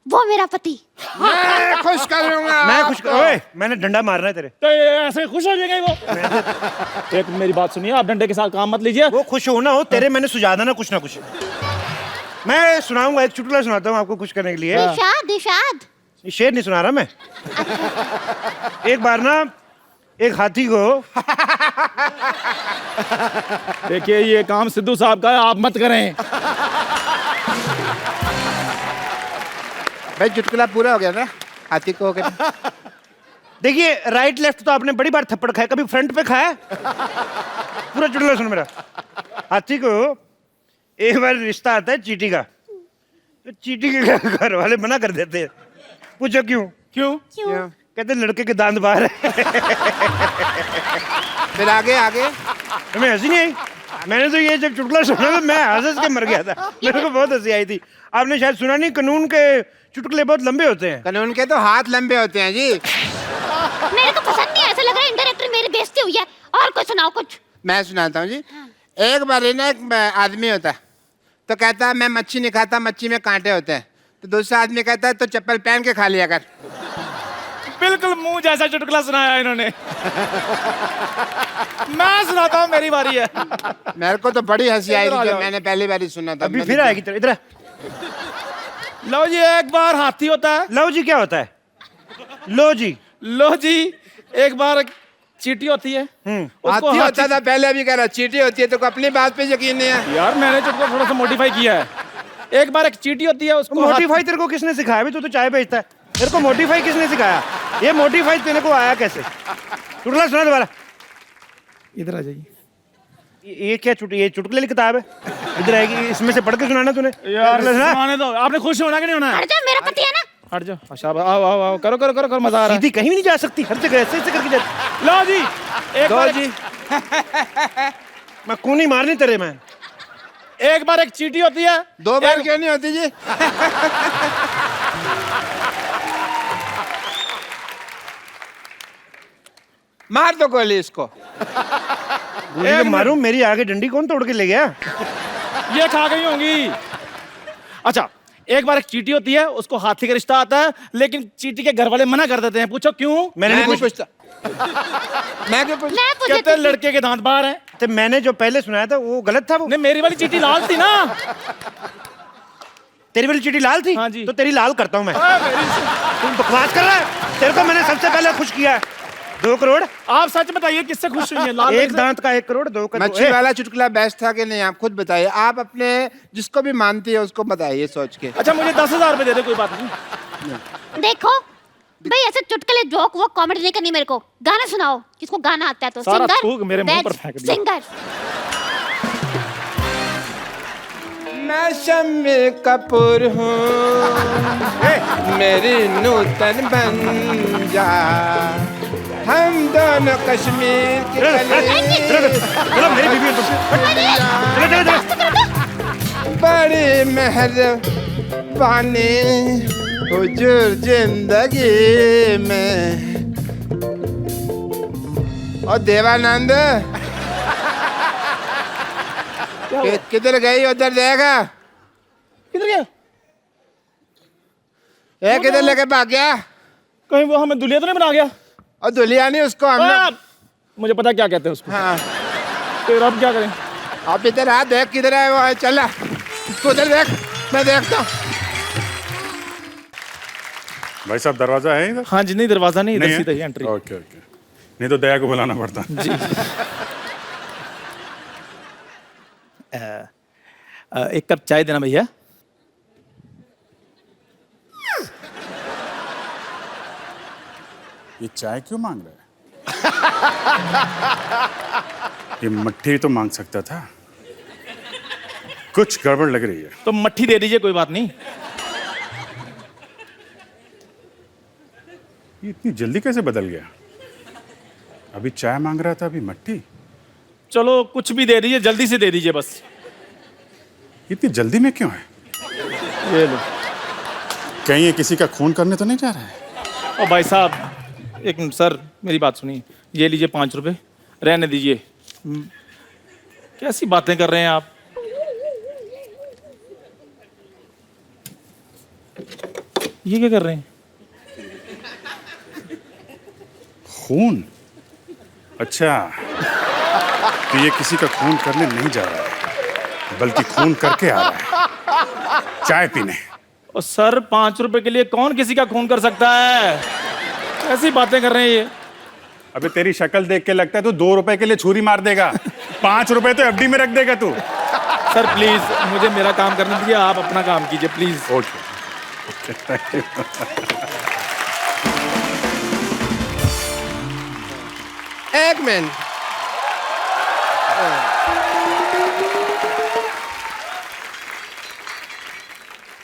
वो मेरा पति।
मैं खुश करूंगा।
मैं खुश ओए, मैंने डंडा मारना है तेरे।
तो ये ऐसे खुश हो जाएगा वो। एक मेरी बात सुनिए, आप डंडे के साथ काम मत लीजिए।
वो खुश हो ना हो, तेरे मैंने सुझा देना कुछ ना कुछ। मैं सुनाऊंगा, एक चुटकुला सुनाता हूँ आपको खुश करने के लिए।
दिशाद
शेर नहीं सुना रहा मैं। एक बार ना एक हाथी को
देखिए ये काम सिद्धू साहब का है, आप मत करें।
भाई चुटकुला पूरा हो गया ना? हाथी को हो गया।
देखिए राइट लेफ्ट तो आपने बड़ी बार थप्पड़ खाया, कभी फ्रंट पे खाया? पूरा चुटकुला सुनो मेरा। हाथी को एक बार रिश्ता आता है चींटी का, तो चींटी के घर वाले मना कर देते हैं। पूछो क्यों?
क्यों?
कहते लड़के के दांत बाहर है।
फिर आगे आगे
तुम्हें हंसी नहीं आई? मैंने तो ये जब चुटकुला सुना तो मैं हंस के मर गया था, मेरे को बहुत हंसी आई थी। आपने शायद सुना नहीं, कानून के चुटकुले बहुत लंबे होते हैं।
कानून के तो हाथ लंबे होते हैं जी।
मेरे को पसंद नहीं, ऐसा लग रहा है इंडायरेक्टली मेरी बेइज्जती हुई है। और कुछ सुनाओ कुछ।
मैं सुनाता हूँ जी। एक बार ना एक आदमी होता है, तो कहता है मैं मच्छी नहीं खाता, मच्छी में कांटे होते हैं। तो दूसरा आदमी कहता है तो चप्पल पहन के खा लिया कर।
बिल्कुल मुंह जैसा चुटकुला सुनाया इन्होंने। मैं सुनाता हूँ, मेरी बारी है।
मेरे को तो बड़ी हंसी आई थी जब मैंने पहली बार सुना था।
अभी फिर आएगी इधर।
लो जी, एक बार हाथी होता है।
लो जी क्या होता है? लो जी।
लो जी, एक बार चींटी होती है।
हाथी होता था पहले, अभी कह रहा चींटी होती है। तो अपनी बात पे यकीन नहीं है
यार, मैंने चुटकुला थोड़ा सा मॉडिफाई किया है। एक बार एक चींटी होती है, उसको
मोडिफाई तेरे को किसने सिखाया? अभी तू तो चाय बेचता है, तेरे को मोडिफाई किसने सिखाया? ये मोडिफाई तेरे को आया कैसे? चुटकुला सुना दोबारा।
इधर आ जाइए।
ये क्या ये चुटकुले की किताब है? इधर आएगी, इसमें से पढ़ के सुनाना तूने।
यार
चुटकुला सुना।
सुनाने दो, आपने खुश होना कि नहीं होना?
हट जा, मेरा पति है ना।
हट जाओ। अच्छा आओ आओ आओ, करो करो करो करो, मजा आ रहा है।
सीधी कहीं भी नहीं जा सकती, हर जगह ऐसे ऐसे करके जाती।
लो जी, एक बार
जी।
मैं कूनी मारनी तेरे में।
एक बार एक चींटी होती है।
2 बार क्यों नहीं होती जी? मार दो गोली इसको।
गोली जब मारूं, मेरी आगे डंडी कौन तोड़ के ले गया?
ये खा गई होंगी। अच्छा, एक बार एक चींटी होती है, उसको हाथी का रिश्ता आता है, लेकिन चींटी के घर वाले मना कर देते हैं। पूछो क्यों?
मैंने
मैं
नहीं
नहीं
पूछा।
मैं क्यों पूछ?
मैं पूछे
कहते हैं लड़के के दांत बाहर हैं।
तो मैंने जो पहले सुनाया था वो गलत था। वो
नहीं, मेरी वाली चींटी लाल थी ना।
तेरी वाली चिट्ठी लाल थी।
हाँ जी।
तो तेरी लाल करता हूँ मैं। तुम बकवास कर रहा है। तेरे को मैंने सबसे पहले खुश किया है। 2 करोड़।
आप सच बताइए किससे खुश हुई हैं? लाल
एक
से?
दांत का 1 करोड़, 2 का 2।
मच्छी वाला चुटकुला बेस्ट था कि नहीं? आप खुद बताइए। आप अपने जिसको भी मानती है उसको बताइए सोच के।
अच्छा, मुझे 10,000 रुपए दे दे, कोई बात नहीं।
देखो भाई, ऐसे चुटकुले जोक वो कॉमेडी नहीं करनी मेरे को। गाना सुनाओ, जिसको गाना आता है तो।
सारा
सिंगर
थूक मेरे मुंह पर फेंक दिया।
सिंगर।
मैं शम्मी कपूर हूँ, मेरी नूतन बन जा, हम दोनों कश्मीर की
चलो मेरी बीवी है तुम।
बड़ी मेहरबानी हुजूर जिंदगी में। और देवानंद किधर गई? उधर देखा।
किधर गया?
किधर लेके भाग गया?
कहीं वो हमें दुलिया तो नहीं बना गया?
और दुलिया नहीं, उसको हमने।
मुझे पता क्या कहते हैं उसको।
हाँ,
तो अब क्या करें?
आप इधर आ, देख किधर है वो। चला तो उधर देख, मैं देखता हूँ।
भाई साहब दरवाजा है इधर?
हाँ जी, नहीं दरवाजा नहीं, इधर
नहीं
सीधा ही
है?
एंट्री।
ओके ओके, नहीं तो दया को बुलाना पड़ता।
जी। एक कप चाय देना भैया।
ये चाय क्यों मांग रहा है? ये मट्ठी तो मांग सकता था। कुछ गड़बड़ लग रही है।
तो मट्ठी दे दीजिए, कोई बात नहीं।
ये इतनी जल्दी कैसे बदल गया? अभी चाय मांग रहा था, अभी मट्ठी।
चलो कुछ भी दे दीजिए, जल्दी से दे दीजिए बस।
इतनी जल्दी में क्यों है?
ये लो।
कहीं ये किसी का खून करने तो नहीं जा रहा है?
ओ भाई साहब, एक मिनट सर, मेरी बात सुनिए। ये लीजिए 5 रुपए, रहने दीजिए। कैसी बातें कर रहे हैं आप? ये क्या कर रहे हैं?
खून? अच्छा, तो ये किसी का खून करने नहीं जा रहा है, बल्कि खून करके आ रहा है चाय पीने।
और सर 5 रुपए के लिए कौन किसी का खून कर सकता है? कैसी बातें कर रहे हैं ये?
अबे तेरी शक्ल देख के लगता है तू 2 रुपए के लिए छुरी मार देगा। 5 रुपए तो एफडी में रख देगा तू।
सर प्लीज मुझे मेरा काम करने दीजिए, आप अपना काम कीजिए please.
Okay okay, thank you.
एक मिनट,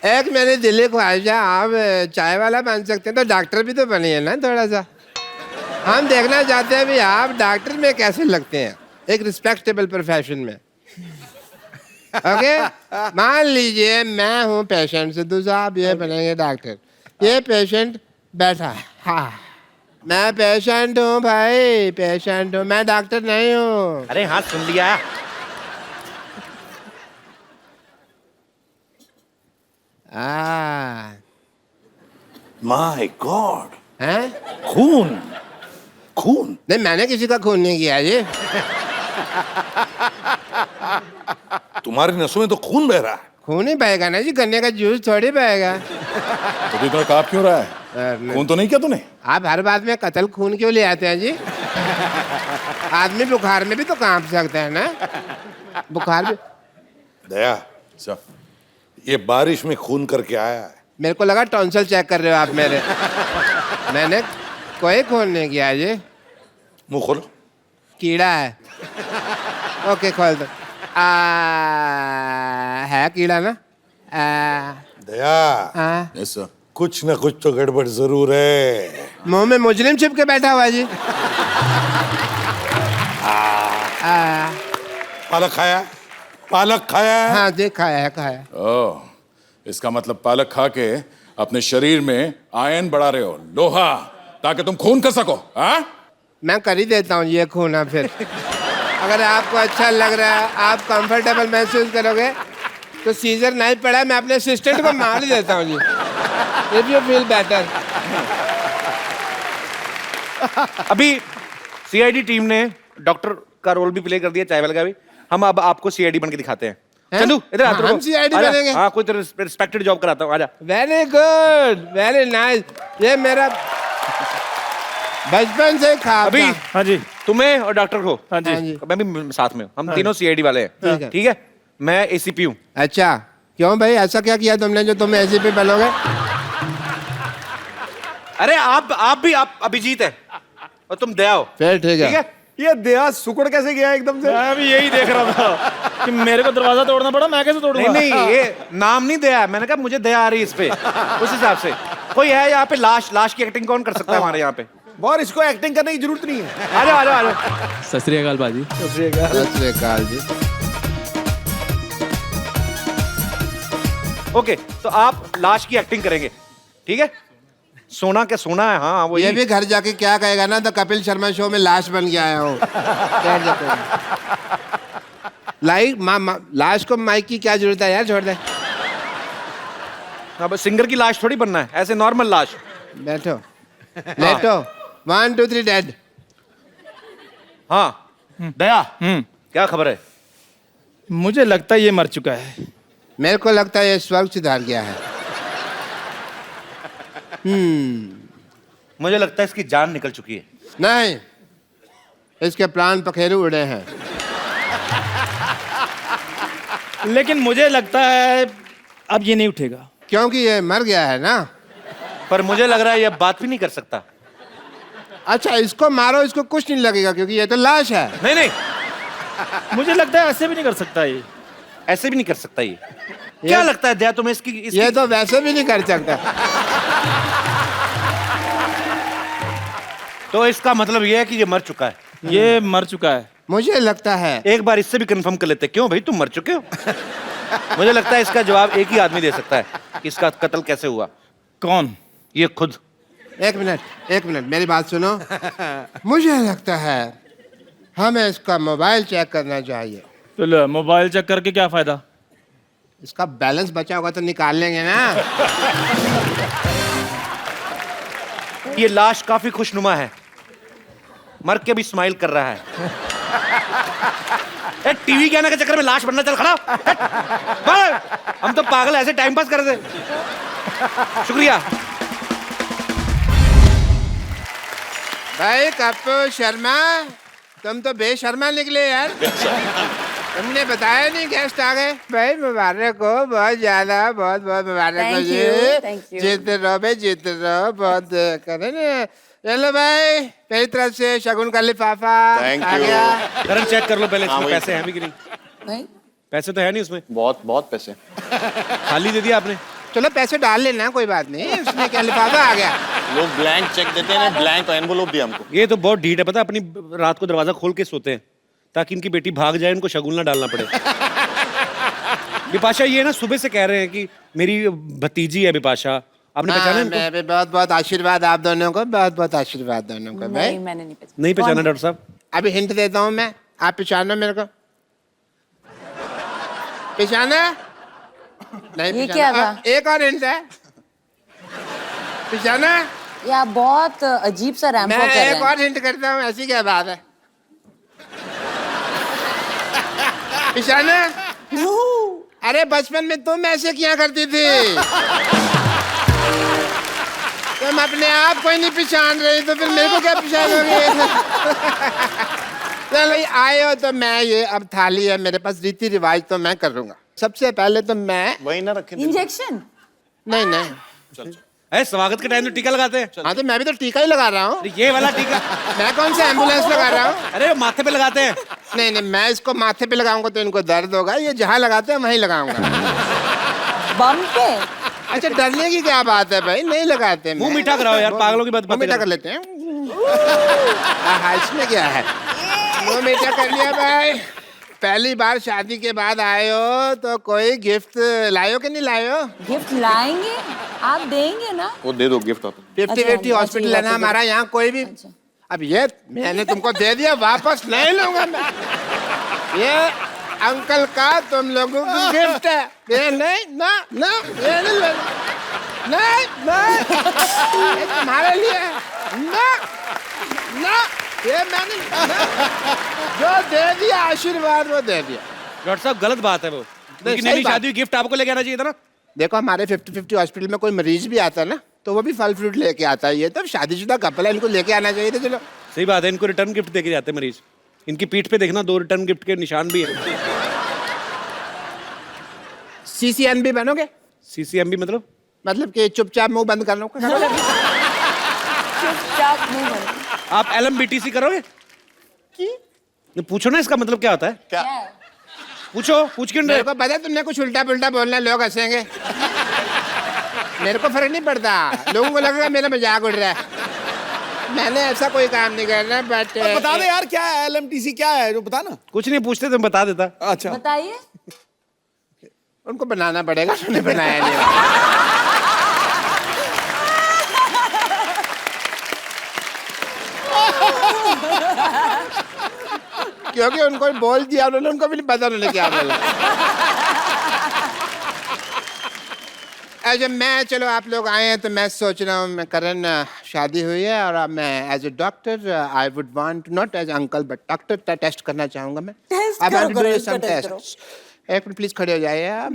एक मेरे दिल्ली ख्वाहिशा, आप चाय वाला बन सकते हैं तो डॉक्टर भी तो बनिए ना थोड़ा सा। हम देखना चाहते हैं भी आप डॉक्टर में कैसे लगते हैं, एक रिस्पेक्टेबल प्रोफेशन में। ओके, मान लीजिए मैं हूँ पेशेंट, सिद्धू साहब ये बनेंगे डॉक्टर। ये पेशेंट बैठा है, हाँ मैं पेशेंट हूँ भाई, पेशेंट हूँ, मैं डॉक्टर नहीं हूँ।
अरे हाँ सुन लिया।
माय गॉड,
हैं?
खून खून।
नहीं, मैंने किसी का खून नहीं किया जी।
तुम्हारी नसों में तो खून बह रहा है।
खून ही बहेगा ना जी, गन्ने का जूस थोड़ी बहेगा।
तो इतना काप क्यों रहा है? खून तो नहीं किया तूने?
आप हर बात में कत्ल खून क्यों ले आते हैं जी? आदमी बुखार में भी तो कांप सकता है ना, बुखार भी।
दया सब ये बारिश में खून करके आया है।
मेरे को लगा टॉन्सिल चेक कर रहे हो आप मेरे। मैंने कोई खून नहीं किया जी।
मुंह खोलो।
कीड़ा है। ओके खोल दो। है कीड़ा ना?
दया ऐसा कुछ ना कुछ तो गड़बड़ जरूर है।
मुंह में मुजरिम छिप के बैठा हुआ जी।
पालक खाया? पालक खाया है?
हाँ जी खाया है, खाया।
ओह, इसका मतलब पालक खा के अपने शरीर में आयरन बढ़ा रहे हो, लोहा, ताकि तुम खून कर सको। हाँ,
मैं कर ही देता हूँ ये खून। फिर अगर आपको अच्छा लग रहा है, आप कंफर्टेबल महसूस करोगे तो सीजर नहीं पड़ा, मैं अपने असिस्टेंट को मार देता हूँ जी। If you feel better.
अभी सीआईडी टीम ने डॉक्टर का रोल भी प्ले कर दिया, चाय वाले का भी। हम अब आपको सीआईडी बन के दिखाते हैं। चंदू इधर आ,
हम CID बनेंगे?
हाँ, कोई रिस्पेक्टेड जॉब कराता हूँ, आजा।
Very good, very nice. ये मेरा बचपन से ख्वाब
अभी
था।
हाँ जी।
तुम्हें और डॉक्टर को,
हाँ जी।
हाँ जी।
मैं भी साथ में हूँ। हम तीनों सीआईडी वाले हैं,
ठीक है।
ठीक है? मैं एसीपी हूँ।
अच्छा, क्यों भाई, ऐसा क्या किया तुमने जो तुम ऐसे पे बनोगे?
अरे आप भी अभिजीत है और तुम दया हो,
फिर ठीक है।
ठीक है?
ये देहा सुकड़ कैसे गया एकदम से?
मैं भी यही देख रहा था कि मेरे को दरवाजा तोड़ना पड़ा, मैं कैसे तोड़ूंगा?
नहीं ये नाम नहीं दया है। मैंने कहा मुझे दया आ रही है इस पे, उस हिसाब से। कोई है यहाँ पे लाश की एक्टिंग कौन कर सकता है हमारे यहाँ पे?
और इसको एक्टिंग करने की जरूरत नहीं है।
आ जाओ आ जाओ आ जाओ।
सत श्री अकाल बाजी।
सत श्री अकाल जी।
ओके, तो आप लाश की एक्टिंग करेंगे, ठीक है? सोना क्या सोना है, हाँ वो
ये भी घर जाके क्या कहेगा ना, तो कपिल शर्मा शो में लाश बन के आया हूँ। लाश को माइक की क्या जरूरत है यार, छोड़ दे।
अब सिंगर की लाश थोड़ी बनना है, ऐसे नॉर्मल लाश।
बैठो बैठो। 1 2 3 डेड।
हाँ दया, क्या खबर है?
मुझे लगता है ये मर चुका है।
मेरे को लगता है ये स्वर्ग सिधार गया है।
मुझे लगता है इसकी जान निकल चुकी है।
नहीं, इसके प्राण पखेरु उड़े हैं।
लेकिन मुझे लगता है अब ये नहीं उठेगा।
क्योंकि ये मर गया है ना।
पर मुझे लग रहा है ये बात भी नहीं कर सकता।
अच्छा, इसको मारो, इसको कुछ नहीं लगेगा क्योंकि ये तो लाश है।
नहीं नहीं,
मुझे लगता है ऐसे भी नहीं कर सकता ये।
ऐसे भी नहीं कर सकता ये। क्या लगता है दया तुम्हें इसकी
ये तो वैसे भी नहीं कर सकता।
तो इसका मतलब ये है कि ये मर चुका है।
ये मर चुका है।
मुझे लगता है
एक बार इससे भी कंफर्म कर लेते हैं। क्यों भाई, तुम मर चुके हो? मुझे लगता है इसका जवाब एक ही आदमी दे सकता है कि इसका कत्ल कैसे हुआ।
कौन?
ये खुद।
एक मिनट मेरी बात सुनो। मुझे लगता है हमें इसका मोबाइल चेक करना चाहिए।
तो लो, मोबाइल चेक करके क्या फायदा?
इसका बैलेंस बचा होगा तो निकाल लेंगे ना।
ये लाश काफी खुशनुमा है, मर के भी स्माइल कर रहा है। टीवी के आने के चक्कर में लाश बनना, चल खड़ा हो। हम तो पागल ऐसे टाइम पास कर रहे थे। शुक्रिया
भाई कपूर शर्मा, तुम तो बेशर्मा निकले यार। तुमने बताया नहीं गेस्ट आ गए। भाई मुबारक हो, बहुत ज्यादा, बहुत बहुत मुबारक हो जी। जीते रहो भाई, जीते रहो। बहुत करे ना। चलो भाई, मेरी तरफ से शगुन का लिफाफा आ गया।
करण चेक कर लो पहले, इसमें पैसे हैं भी कि नहीं? पैसे तो है नहीं उसमें।
बहुत पैसे
खाली दे दिया आपने।
चलो पैसे डाल लेना, कोई बात नहीं। उसमें क्या लिफाफा आ गया।
लोग ब्लैंक चेक देते हैं ना, ब्लैंक एनवेलोप दिया हमको।
ये तो बहुत ढीठ है, पता है? अपनी रात को दरवाजा खोल के सोते हैं ताकि इनकी बेटी भाग जाए, इनको शगुन ना डालना पड़े। बिपाशा ये ना सुबह से कह रहे हैं कि मेरी भतीजी है बिपाशा। आपने पहचाना इनको?
मैं भी बहुत बहुत आशीर्वाद आप दोनों को, बहुत बहुत आशीर्वाद दोनों को। भाई
मैंने नहीं पहचाना।
नहीं पहचाना डॉक्टर साहब?
अभी हिंट देता हूँ मैं, आप पहचानो मेरे को। पहचाना? नहीं
ये
पहचाना?
क्या था?
एक और हिंट है। पहचाना?
ये आप बहुत अजीब सा रैंप
मैं
वॉक कर रहे
एक
हैं।
और हिंट करता हूँ, ऐसी क्या बात है। पहचाना? अरे बचपन में तुम ऐसे क्या करती थी? तुम अपने आप को ही नहीं पहचान रही, तो फिर मेरे को क्या पहचानोगे? चलो आए हो तो मैं, ये अब थाली है मेरे पास, रीति रिवाज तो मैं करूंगा। सबसे पहले तो मैं
वही ना रखे।
इंजेक्शन?
नहीं
अरे स्वागत के टाइम तो टीका लगाते हैं।
हाँ तो मैं भी तो टीका ही लगा रहा हूँ।
ये वाला टीका?
मैं कौन सा एम्बुलेंस लगा रहा हूँ?
अरे वो माथे पे लगाते हैं।
नहीं, मैं इसको माथे पे लगाऊंगा तो इनको दर्द होगा। ये जहाँ लगाते हैं वहीं लगाऊंगा।
बम पे?
अच्छा, डरने की क्या बात है भाई, नहीं लगाते।
मुंह मीठा कराओ यार, पागलों की बात
मुंह मीठा कर लेते हैं। इसमें क्या है, मुंह मीठा कर लिया भाई। पहली बार शादी के बाद आए हो तो कोई गिफ्ट लायो कि नहीं लायो?
गिफ्ट लाएंगे, आप देंगे ना?
वो दे दो गिफ्ट।
50-50 हॉस्पिटल है ना हमारा यहाँ, कोई भी। अब ये मैंने तुमको दे दिया, वापस नहीं लूंगा मैं। ये अंकल का तुम लोगों को गिफ्ट है। ये नहीं ना ना ये नहीं नहीं नहीं ये तुम्हारे लिए है। ना ना ये मैंने ना, जो दे दिया आशीर्वाद वो दे दिया।
डॉक्टर साहब गलत बात है वो, क्योंकि
सही
नई
बात।
शादी हुई गिफ्ट आपको लेके आना चाहिए था ना।
देखो हमारे 50-50 हॉस्पिटल में कोई मरीज भी आता है ना तो वो भी फल फ्रूट लेके आता है। ये तो शादीशुदा कपल है, इनको लेके आना चाहिए था। चलो
सही बात है, इनको रिटर्न गिफ्ट देके जाते हैं मरीज। इनकी पीठ पे देखना 2 रिटर्न गिफ्ट के निशान भी है।
CCN भी बनोगे?
सीसीएमबी मतलब
कि चुपचाप मुंह बंद कर लो।
चुपचाप मुंह बंद।
आप LMBTC करोगे? पूछो ना इसका मतलब क्या होता है।
क्या है?
पूछो, पूछ क्यों
मेरे को पता है तुमने कुछ उल्टा पुल्टा बोलना, लोग हंसेंगे। मेरे को फर्क नहीं पड़ता, लोगों को लगेगा मेरा मजाक उड़ रहा है। मैंने ऐसा कोई काम नहीं करना। बट
बता दे यार क्या है LMTC, क्या है जो बता ना।
कुछ नहीं पूछते तो बता देता।
अच्छा
बताइए।
उनको बनाना पड़ेगा, उन्होंने बनाया नहीं। क्योंकि उनको बोल दिया उन्होंने, उनको भी नहीं पता उन्होंने क्या बोला। अच्छा मैं, चलो आप लोग आए हैं तो मैं सोच रहा हूँ, मैं करण शादी हुई है और अब मैं as a doctor I would want not as uncle but doctor test करना चाहूँगा मैं।
टेस्ट
अब
करो,
I'm doing
इसका
some
टेस्ट
tests. एक मिनट प्लीज खड़े हो जाइए आप।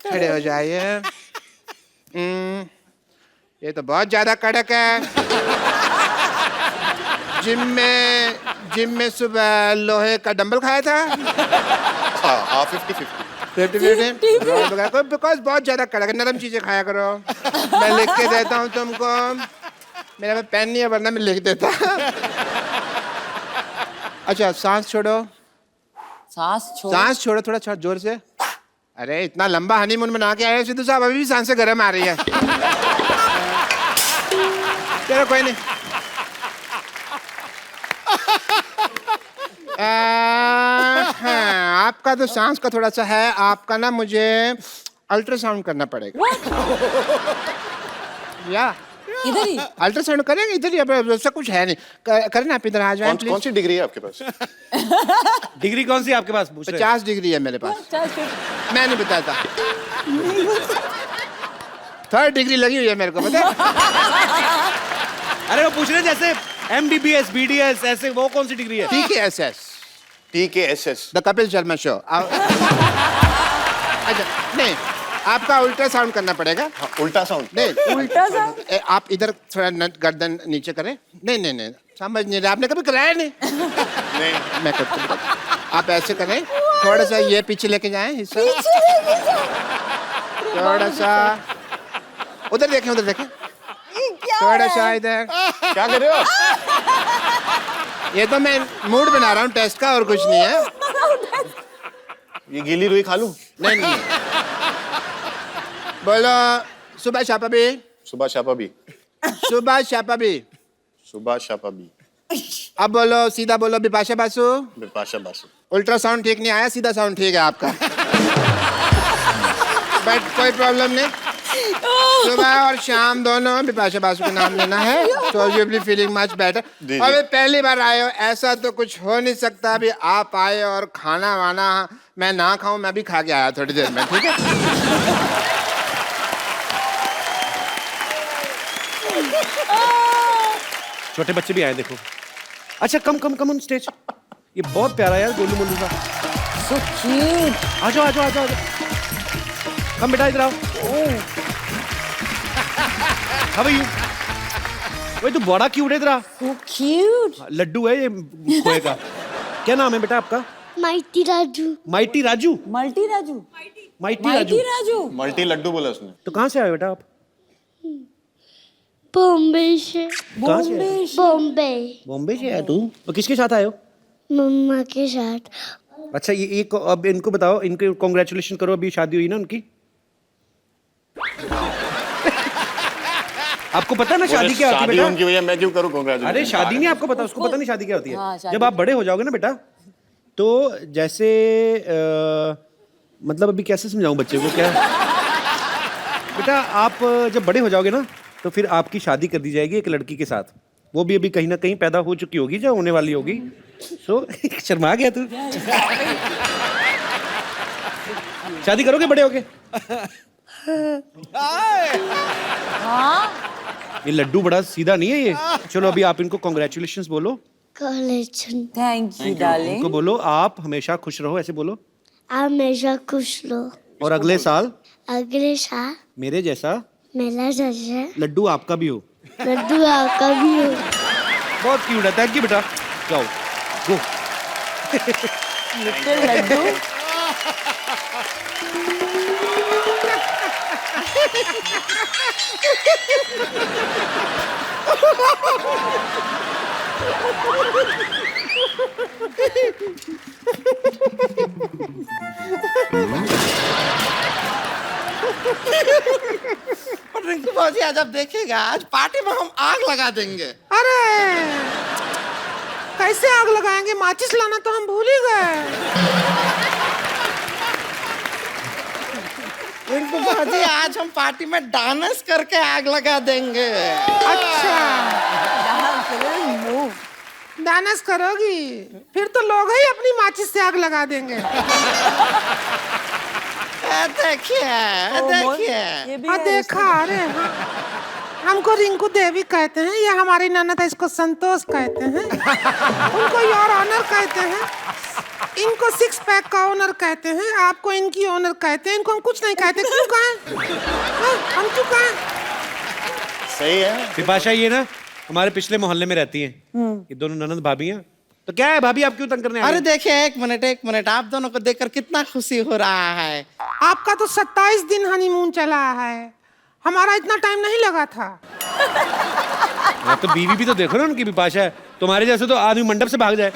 खड़े हो जाइए। ये तो बहुत ज्यादा कड़क है। जिम में सुबह लोहे का डंबल खाया था।
हाँ 50-50।
बिकॉज बहुत ज्यादा कड़क है, नरम चीजें खाया करो। मैं लिख के देता हूँ तुमको, मेरा में पेन नहीं है वरना मैं लिख देता। अच्छा सांस छोड़ो, सांस छोड़ो थोड़ा जोर से। अरे इतना लंबा हनीमून मना के आए सिद्धू साहब, अभी भी सांसें गर्म आ रही है। चलो कोई नहीं। हाँ, आपका तो सांस का थोड़ा सा है, आपका ना मुझे अल्ट्रासाउंड करना पड़ेगा। या
इधर ही
अल्ट्रासाउंड करेंगे इधर ही, अब ऐसा कुछ है नहीं। करें आप इधर आ जाएं
कौन सी डिग्री है आपके पास?
डिग्री कौन सी आपके पास?
50 डिग्री है मेरे पास। मैं नहीं बताता। 3rd डिग्री लगी हुई है मेरे को, पता है?
अरे वो पूछ रहे जैसे MBBS BDS ऐसे, वो कौन सी डिग्री है?
TKSS the Kapil Sharma show. अच्छा नहीं, आपका अल्ट्रासाउंड करना पड़ेगा।
हाँ, उल्टा साउंड
नहीं,
उल्टा सा।
आप इधर थोड़ा गर्दन नीचे करें। नहीं समझ नहीं रहे, आपने कभी कराया नहीं।
नहीं
मैं करता, आप ऐसे करें, थोड़ा सा ये पीछे लेके जाएं हिस्सा, थोड़ा सा उधर देखें, उधर देखें, थोड़ा सा इधर।
क्या कर रहे हो?
ये तो मैं मूड बना रहा हूँ टेस्ट का, और कुछ नहीं है।
ये गीली रुई खा लूं?
नहीं बोलो सुबह शापा भी,
सुबह शापा भी,
सुबह शापा भी।
सुबह शापा भी।
अब बोलो, सीधा बोलो, बिपाशा बासु।
बिपाशा बासु।
अल्ट्रासाउंड ठीक नहीं आया, सीधा साउंड ठीक है आपका। बट कोई प्रॉब्लम नहीं, सुबह और शाम दोनों बिपाशा बासु का नाम लेना है, तो you will be feeling much better. अबे पहली बार आए हो, ऐसा तो कुछ हो नहीं सकता। अभी आप आए और खाना वाना मैं ना खाऊं, मैं भी खा के आया थोड़ी देर में, ठीक है?
छोटे बच्चे भी आए देखो। अच्छा कम ऑन स्टेज। ये बहुत प्यारा यार, गोलू मोलू सा।
So cute.
आ जाओ। कम बेटा इधर आओ। How are you? वही तो बड़ा क्यूट है, इधर आ।
So cute.
लड्डू है ये खोए का। क्या नाम है बेटा आपका?
Mighty Raju.
Mighty Raju.
Multi Raju.
Mighty Raju.
Multi लड्डू बोला उसने।
तो कहाँ से आए बेटा आप?
बॉम्बे से।
कहाँ से आए? बॉम्बे से आए तू? तो किसके साथ आए हो?
मम्मा के साथ।
अच्छा ये अब इनको बताओ, इनको कॉन्ग्रेचुलेशन करो, अभी शादी हुई ना उनकी। आपको पता ना शादी क्या होती है
शादी
बेटा?
उनकी हुई है, मैं क्यों करूं कांग्रेचुलेशन?
अरे शादी नहीं आपको पता, उसको पता नहीं शादी क्या होती है।
हाँ, शादी।
जब आप बड़े हो जाओगे ना बेटा, तो जैसे मतलब अभी कैसे समझाऊं बच्चे को, क्या बेटा आप जब बड़े हो जाओगे ना तो फिर आपकी शादी कर दी जाएगी एक लड़की के साथ। वो भी अभी कहीं ना कहीं पैदा हो चुकी होगी, जो होने वाली होगी। सो शर्मा गया तू। शादी करोगे बड़े होके? ये लड्डू बड़ा सीधा नहीं है ये। चलो अभी आप इनको कॉन्ग्रेचुलेशंस बोलो।
Thank you darling.
इनको बोलो आप हमेशा खुश रहो, ऐसे बोलो।
आप हमेशा खुश रहो।
और अगले साल मेरे जैसा
मेरा जैसे
लड्डू आपका भी हो।
लड्डू आपका भी हो।
बहुत क्यूट है। थैंक यू बेटा। जाओ गो।
लिटिल लड्डू।
रिंकू भाजी आज आप देखिएगा, आज पार्टी में हम आग लगा देंगे।
अरे कैसे आग लगाएंगे? माचिस लाना तो हम भूल ही गए।
रिंकू भाजी आज हम पार्टी में डांस करके आग लगा देंगे।
अच्छा डांस करोगी? फिर तो लोग ही अपनी माचिस से आग लगा देंगे।
देखिए
ये भी
हाँ
है
देखा। अरे हाँ। हमको रिंकू देवी कहते हैं, ये हमारी ननद है, इसको संतोष कहते हैं, उनको योर ऑनर कहते हैं, इनको सिक्स पैक का ओनर कहते हैं, आपको इनकी ओनर कहते हैं, इनको हम कुछ नहीं कहते। क्यों कहें? हम क्यों कहें?
सही है।
बिपाशा ये ना हमारे पिछले मोहल्ले में रहती हैं। ये दोनों ननद भाभी हैं। तो क्या है भाभी, आप क्यों तंग करने आए?
अरे देखिए एक मिनट, आप दोनों को देखकर कितना खुशी हो रहा है।
आपका तो 27 दिन हनीमून चला है, हमारा इतना टाइम नहीं लगा था।
हाँ, तो बीवी भी तो देखो ना उनकी। बिपाशा है तुम्हारे जैसे तो आदमी मंडप से भाग जाए।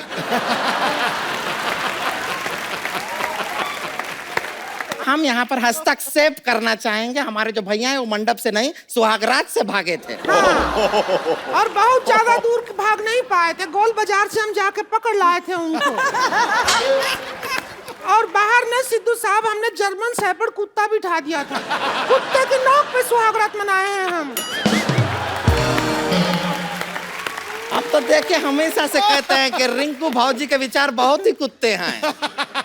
हम यहाँ पर हस्तक्षेप करना चाहेंगे। हमारे जो भैया हैं वो मंडप से नहीं सुहागरात से भागे थे।
और बहुत ज्यादा दूर भाग नहीं पाए थे, गोल बाजार से हम जाके पकड़ लाए थे उनको। और बाहर ने सिद्धू साहब हमने जर्मन शेफर्ड कुत्ता बिठा दिया था, कुत्ते की नोक पे सुहागरात मनाए हैं हम।
अब तो देखिए हमेशा से कहते हैं कि रिंकू भाजी के विचार बहुत ही कुत्ते हैं।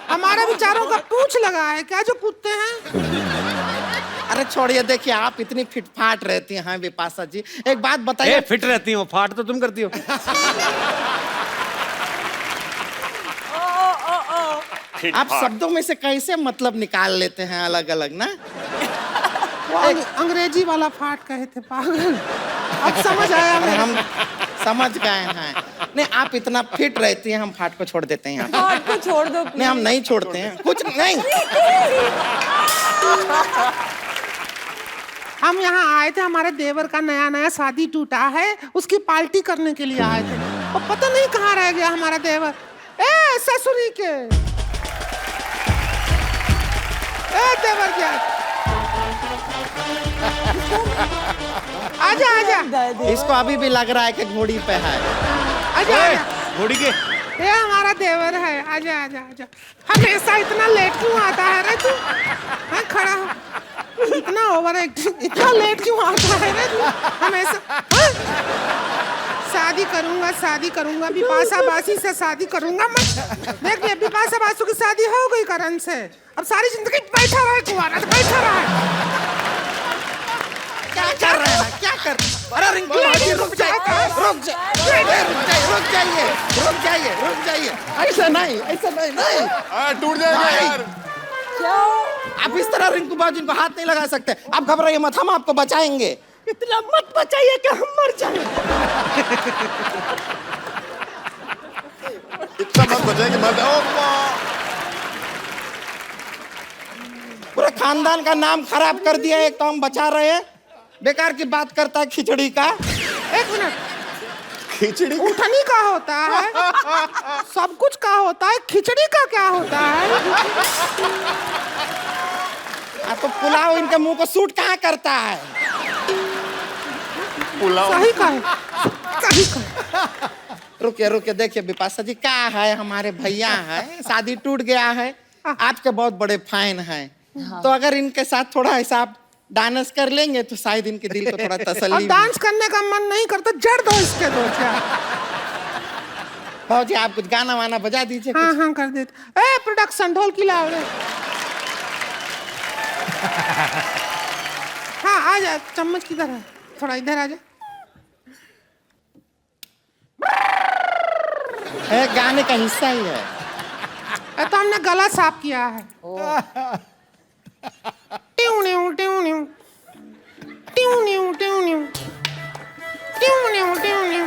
हमारे विचारों का पूछ लगा है क्या जो कुत्ते हैं?
अरे छोड़िए, देखिए आप इतनी फिटफाट रहती हैं बिपाशा जी। एक बात बताइए।
फिट रहती हो, फाट तो तुम करती हो।
आप शब्दों में से कैसे मतलब निकाल लेते हैं अलग अलग ना?
अंग्रेजी वाला फाट कहे थे पागल। अब समझ आया
अरे
मेरे।
हम समझ गए हैं। नहीं आप इतना फिट रहती हैं, हम फाट को छोड़ देते हैं यहाँ।
फाट को छोड़ दो।
नहीं हम नहीं छोड़ते हैं, कुछ नहीं।
हम यहाँ आए थे, हमारे देवर का नया शादी टूटा है, उसकी पार्टी करने के लिए आए थे। और पता नहीं कहाँ रह गया हमारा देवर। ए ससुरी के, ए देवर क्या? आजा आजा।
इसको अभी भी लग रहा है कि घोड़ी पे है।
आजा आजा।
घोड़ी के
ये हमारा देवर है। आजा आजा आजा। हमेशा इतना लेट क्यों आता है रे तू? हाँ खड़ा हो। इतना ओवर एक्टिंग, इतना लेट क्यों आता है रे तू हमेशा? हाँ? शादी करूंगा बिपाशा बासी से शादी करूंगा मैं। देख ले बिपाशा बासु की शादी हो गई करण से, अब सारी जिंदगी बैठा रहे कुंवारा, बैठा रहे।
क्या कर रहे हैं? क्या कर? अरे रिंकू भाजी रुक जाइए। ऐसा नहीं
टूट जाएगा यार।
आप इस तरह रिंकू भाजी को हाथ नहीं लगा सकते। आप घबराइए मत, हम आपको बचाएंगे। इतना मत बचाइए कि हम मर जाएं।
इतना मत बचाए कि मर जाओ।
पूरे खानदान का नाम खराब कर दिया। एक तो हम बचा रहे हैं, बेकार की बात करता है खिचड़ी का।
एक मिनट,
खिचड़ी
उठनी का होता है, सब कुछ का होता है, खिचड़ी का क्या होता है?
तो पुलाव इनके मुंह को सूट कहाँ करता है?
पुलाव
सही कहे।
रुकिए देखिए बिपाशा जी, क्या है हमारे भैया है, शादी टूट गया है, आपके बहुत बड़े फैन हैं। तो अगर इनके साथ थोड़ा ऐसा आप डांस कर लेंगे तो शायद इनके दिल को थोड़ा तसल्ली।
और डांस करने का मन नहीं करता, जड़ दो इसके दो। क्या
भाजी आप कुछ गाना वाना बजा दीजिए।
हाँ कर देते। ए प्रोडक्शन ढोल की लाओ रे। हाँ आ जा, चम्मच किधर है? थोड़ा इधर आ जा।
गाने का हिस्सा ही है।
तो हमने गला साफ किया है। ट्यूं न्यू ट्यूं न्यू ट्यूं न्यू ट्यूं न्यू ट्यूं न्यू ट्यूं न्यू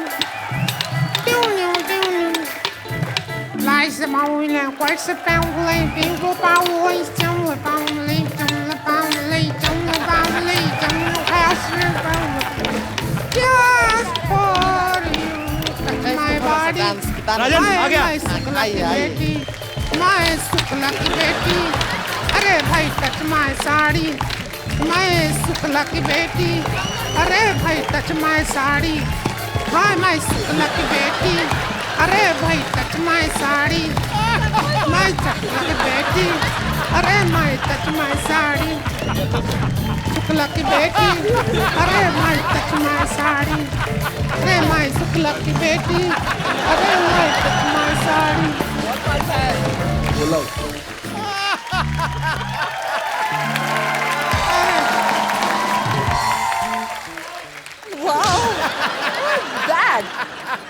ट्यूं न्यू ट्यूं न्यू लाइस माउले क्वाइस पाउले पिंगो पाउले चम पाउले चम पाउले चम पाउले चम हासन पाउले just for you my body
Rajan आ गया।
मैं शुक्ला की बेटी, अरे भाई टच माय साड़ी, मैं शुक्ला की बेटी, अरे भाई टच माय साड़ी, हाँ मैं शुक्ला की बेटी, अरे भाई टच माय साड़ी, मैं शुक्ला की बेटी, अरे मैं टच माय साड़ी, शुक्ला की बेटी, अरे मैं टच माय साड़ी, अरे मैं शुक्ला की बेटी, अरे मैं टच माय साड़ी।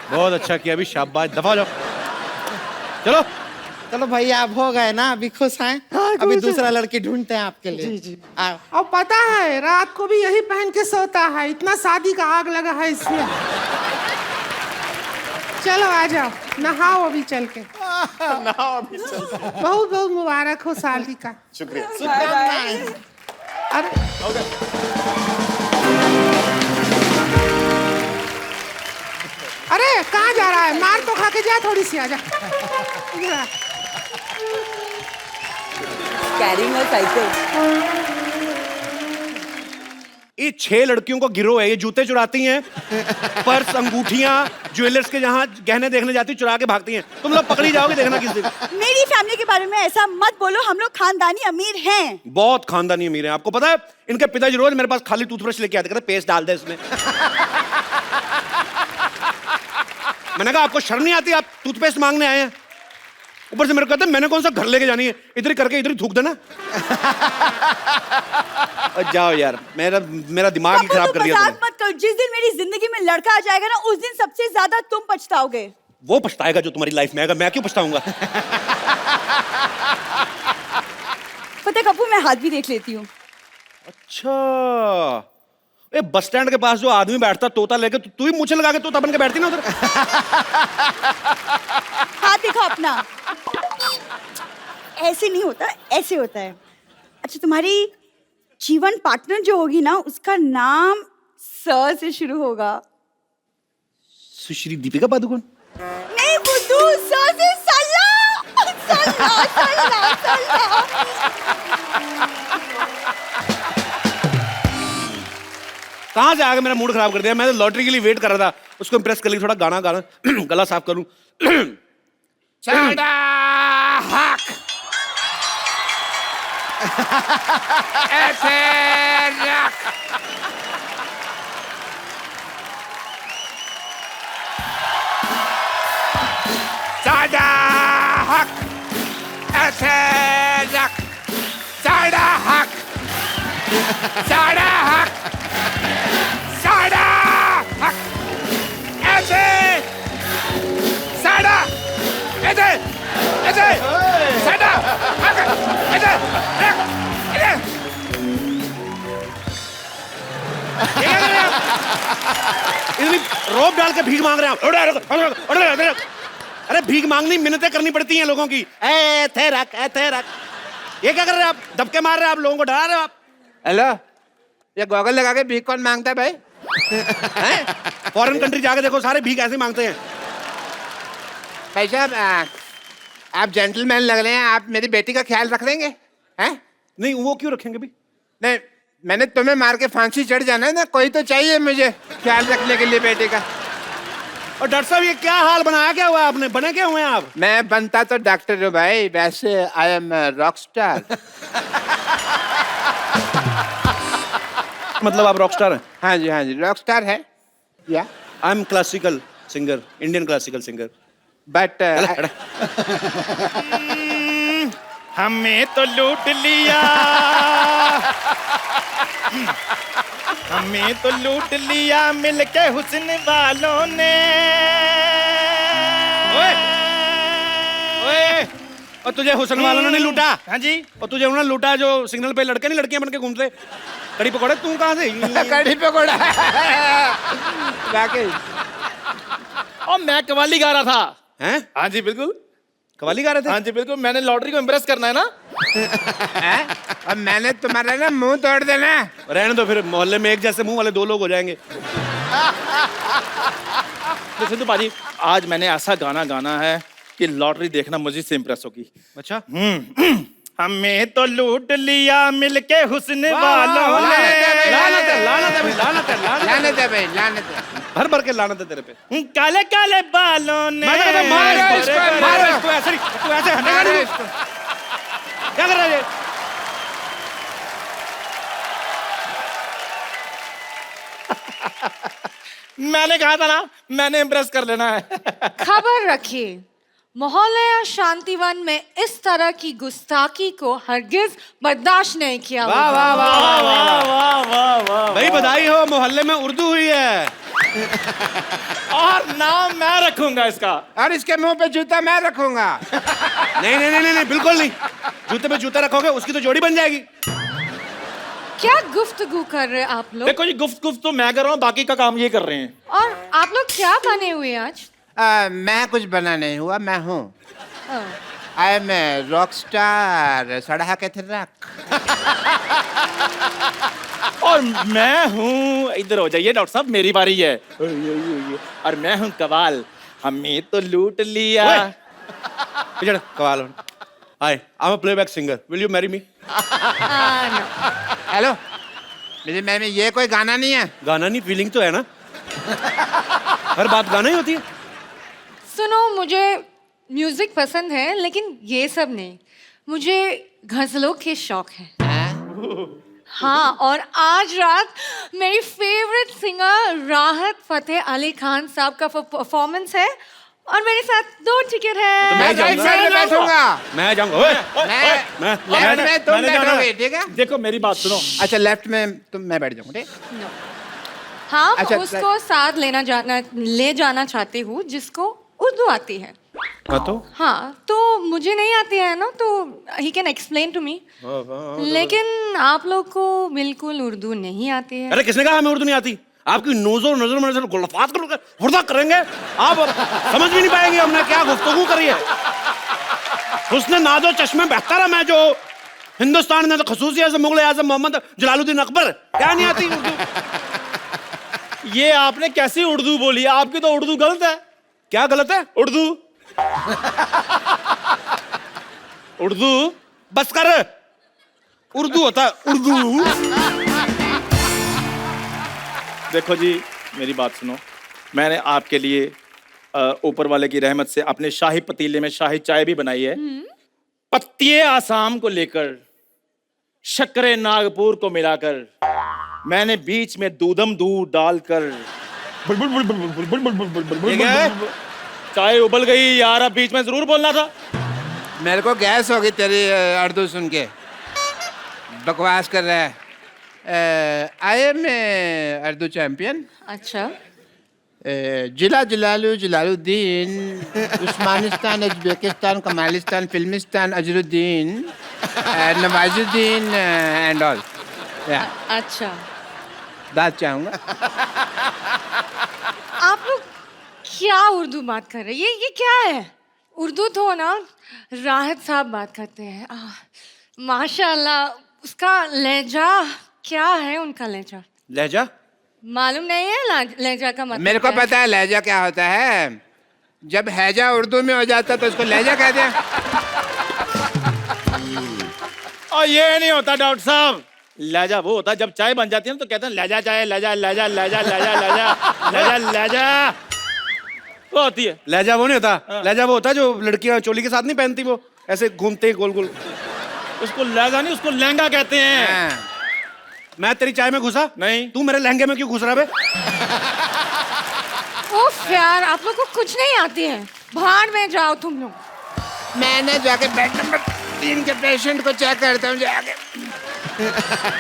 बहुत अच्छा किया, अभी शाबाश, दफा हो जाओ। चलो
चलो भैया, आप हो गए ना, अभी खुश हैं? अभी दूसरा लड़की ढूंढते हैं आपके लिए।
जी जी। और पता है रात को भी यही पहन के सोता है, इतना शादी का आग लगा है इसमें। चलो आ जाओ, नहाओ अभी चल के।
नहाओ अभी चल।
बहुत बहुत मुबारक हो शादी का।
शुक्रिया।
अरे अरे कहाँ जा रहा है? मार तो खा के जा, थोड़ी सी आजा।
Carrying a cycle.
ये 6 लड़कियों को गिरोह है, ये जूते चुराती हैं, पर्स, अंगूठियां, ज्वेलर्स के जहाँ गहने देखने जाती, चुरा के भागती हैं। तुम लोग पकड़ी जाओगे, देखना किस दिन।
मेरी फैमिली के बारे में ऐसा मत बोलो, हम लोग खानदानी अमीर हैं।
बहुत खानदानी अमीर हैं, आपको पता है? इनके पिताजी रोज मेरे पास खाली टूथब्रश लेके आते, कहते पेस्ट डाल दे इसमें। मैंने कहा आपको शर्म नहीं आती, आप टूथपेस्ट मांगने आए हैं? ऊपर से मेरे को कहते मैंने कौन सा घर लेके जानी है, इधर ही करके इधर ही थूक देना। जाओ यार, मेरा दिमाग ही खराब कर दिया तुमने।
मजाक मत करो, जिस दिन मेरी जिंदगी में लड़का आ जाएगा ना, उस दिन सबसे ज्यादा तुम पछताओगे।
वो पछताएगा जो तुम्हारी लाइफ में आएगा, मैं क्यों पछताऊंगा?
फतेह कपूर, मैं हाथ भी देख लेती हूँ।
अच्छा, ए बस स्टैंड के पास जो आदमी बैठता तोता लेके, तू ही मुझे लगा के तोता बन के बैठती ना उधर।
हाथ दिखा अपना। ऐसे नहीं होता, ऐसे होता है। अच्छा, तुम्हारी जीवन पार्टनर जो होगी ना, उसका नाम स से शुरू होगा।
सुश्री दीपिका पादुकोण?
नहीं बुद्धू, स से सल्ला। सल्ला सल्ला सल्ला।
कहाँ से आगे मेरा मूड खराब कर दिया। मैं तो लॉटरी के लिए वेट कर रहा था, उसको इम्प्रेस कर ली, थोड़ा गाना गाना गला साफ करूं।
ऐसे रख। सादा हक, ऐसे रख। सादा हक, सादा हक, सादा हक, ऐसे सादा, ऐसे ऐसे सादा हक, ऐसे रख, ऐसे।
इतनी रोप डाल के भीख मांग रहे हैं आप। अरे भीख मांगनी मिन्नतें करनी पड़ती हैं लोगों की। ए थे रख, ए थे रख। ये क्या कर रहे हैं आप? धक्के मार रहे हैं आप, लोगों को डरा रहे हो आप।
हेलो, ये गॉगल लगा के भीख कौन मांगता है भाई?
फॉरेन कंट्री जाके देखो, सारे भीख ऐसे मांगते हैं।
भाई साहब, आप जेंटलमैन लग रहे हैं, आप मेरी बेटी का ख्याल रख लेंगे? हैं?
नहीं, वो क्यों रखेंगे भी?
नहीं, मैंने तुम्हें मार के फांसी चढ़ जाना है ना, कोई तो चाहिए मुझे ख्याल रखने के लिए बेटे का।
और डॉक्टर साहब, ये क्या हाल बनाया, क्या हुआ आपने? बने क्या हुए हैं आप?
मैं बनता तो डॉक्टर हूँ भाई, वैसे आई एम रॉक स्टार।
मतलब आप रॉक स्टार हैं?
हाँ जी, रॉक स्टार है। या
I am classical singer, Indian classical singer.
But
हमें तो लूट लिया, हमें तो लूट लिया मिलके हुस्न वालों ने।
ओए, ओए, और तुझे हुस्न वालों ने नहीं लूटा?
हाँ जी।
और तुझे उन्होंने लूटा जो सिग्नल पे लड़के नहीं लड़कियां बन के घूमते? कड़ी पकौड़े तू कहाँ से?
कड़ी पकौड़ा वाकई।
और मैं कवाली गा रहा था।
हैं?
हाँ जी बिल्कुल।
कवाली गा रहे थे?
हाँ जी बिल्कुल, मैंने लॉटरी को इम्प्रेस करना है ना।
और मैंने तुम्हारा ना मुंह तोड़ देना।
रहने दो, फिर मोहल्ले में एक जैसे मुंह वाले 2 लोग हो जाएंगे।
तो सिद्धू पाजी, आज मैंने ऐसा गाना गाना है कि लॉटरी देखना मजीद से इम्प्रेस होगी।
अच्छा,
हमें तो लूट लिया मिलके हुस्न वालों ने।
लानत है, लानत है भाई, लानत है, लानत है।
लानत है भाई, लानत है।
भर भर के लानत है तेरे पे।
काले काले बालों ने।
मैं कहता हूं, मारो इसको, मारो इसको, ऐसे नहीं, तू ऐसे हटेगा
मारो
नहीं।
इसको।
क्या कर रहा है ये?
मैंने कहा था ना, मैंने इम्प्रेस कर लेना है।
खबर रखिए, मोहल्ले या शांतिवन में इस तरह की गुस्ताखी को हरगिज बर्दाश्त नहीं किया
वाह
होगा।
वाह वाह वाह वाह।
वाह वाह वाह।
भाई बधाई हो, मोहल्ले में उर्दू हुई है।
और नाम मैं रखूंगा इसका।
और इसके मुंह पे जूता मैं रखूंगा।
नहीं नहीं नहीं नहीं, बिल्कुल नहीं। जूते पे जूता रखोगे उसकी तो जोड़ी बन जाएगी।
क्या गुफ्तगू कर रहे हैं आप लोग?
देखो जी, गुफ्त गुफ्त तो मैं कर रहा हूँ, बाकी का काम ये कर रहे हैं।
और आप लोग क्या बने हुए हैं आज?
मैं कुछ बना नहीं हुआ, मैं हूँ।
हाँ।
आई एम रॉक स्टार सड़हा के थिरक।
और मैं हूँ, इधर हो जाइए डॉक्टर साहब, मेरी बारी है। और मैं हूँ कवाल, हमें तो लूट लिया।
पिछड़ कवाल। Hi, I am a playback singer, will you marry me?
Hello, मेरे में ये कोई गाना नहीं है।
गाना नहीं, फीलिंग तो है ना। हर बात गाना ही होती है।
सुनो, मुझे म्यूजिक पसंद है लेकिन ये सब नहीं। मुझे गजलों के शौक है। हाँ, और आज रात मेरी फेवरेट सिंगर राहत फतेह अली खान साहब का परफॉर्मेंस है और मेरे साथ 2 टिकट है।
तो मैं
राइट साइड में बैठूंगा।
मैं जाऊंगा। ओए,
मैं लेफ्ट में तुम बैठोगे, ठीक है?
देखो मेरी बात सुनो।
अच्छा, लेफ्ट में तुम, मैं बैठ जाऊंगा, ठीक?
हाँ,
अच्छा,
उसको साथ ले जाना चाहती हूँ जिसको उर्दू आती है।
हाँ तो?
हाँ, तो मुझे नहीं आती है ना, तो he can explain to me. लेकिन आप लोग को बिल्कुल उर्दू नहीं आती है।
अरे किसने कहा हमें उर्दू नहीं आती? आपकी नजर नजर में नजर गुलफात कर हुर्दा करेंगे आप, समझ भी नहीं पाएंगे हमने क्या गुफ्तगू करी है। उसने नाजो चश्मे बेहतर मैं जो हिंदुस्तान में तो खसूसी आज़म मुगल आज़म मोहम्मद जलालुद्दीन अकबर, क्या नहीं आती उर्दू?
ये आपने कैसी उर्दू बोली? आपकी तो उर्दू गलत है।
क्या गलत है?
उर्दू उर्दू
बस कर, उर्दू होता है उर्दू।
देखो जी, मेरी बात सुनो। मैंने आपके लिए ऊपर वाले की रहमत से अपने शाही पतीले में शाही चाय भी बनाई है। पत्तिये आसाम को लेकर, शक्करे नागपुर को मिलाकर, मैंने बीच में दूधम दूध डालकर। चाय उबल गई यार, अब बीच में जरूर बोलना था।
मेरे को गैस होगी तेरी उर्दू सुन के। बकवास कर रहा है। I am Urdu champion.
अच्छा,
जिला Jalaluddin, Usmanistan, Uzbekistan, Kamalistan, Filmistan, Azharuddin, Nawazuddin and all.
अच्छा।
दाद चाहूंगा।
आप लोग क्या उर्दू बात कर रहे हैं? ये क्या है? उर्दू तो ना राहत साहब बात करते हैं। माशाल्लाह, उसका लहजा क्या है? उनका लहजा
लहजा
मालूम नहीं है? लहजा का मतलब
मेरे को
क्या है?
पता है लहजा क्या होता है। जब हैजा उर्दू में हो जाता तो उसको लहजा कहते हैं।
और ये नहीं होता डॉक्टर साहब। लहजा वो होता है जब चाय बन जाती है ना, तो कहते हैं लहजा चाय, लहजा लहजा लहजा लहजा लहजा लहजा लहजा, वो होती है।
लहजा वो नहीं होता। लहजा वो होता है जो लड़कियां चोली के साथ नहीं पहनती, वो ऐसे घूमते गोल गोल।
उसको लहजा नहीं, उसको लहंगा कहते हैं।
मैं तेरी चाय में घुसा
नहीं।
तू मेरे लहंगे में क्यों घुस रहा बे?
उफ यार, आप लोग को कुछ नहीं आती है। भाड़ में जाओ तुम लोग।
मैंने जाके बेड नंबर इनके पेशेंट को चेक करता हूँ जाके।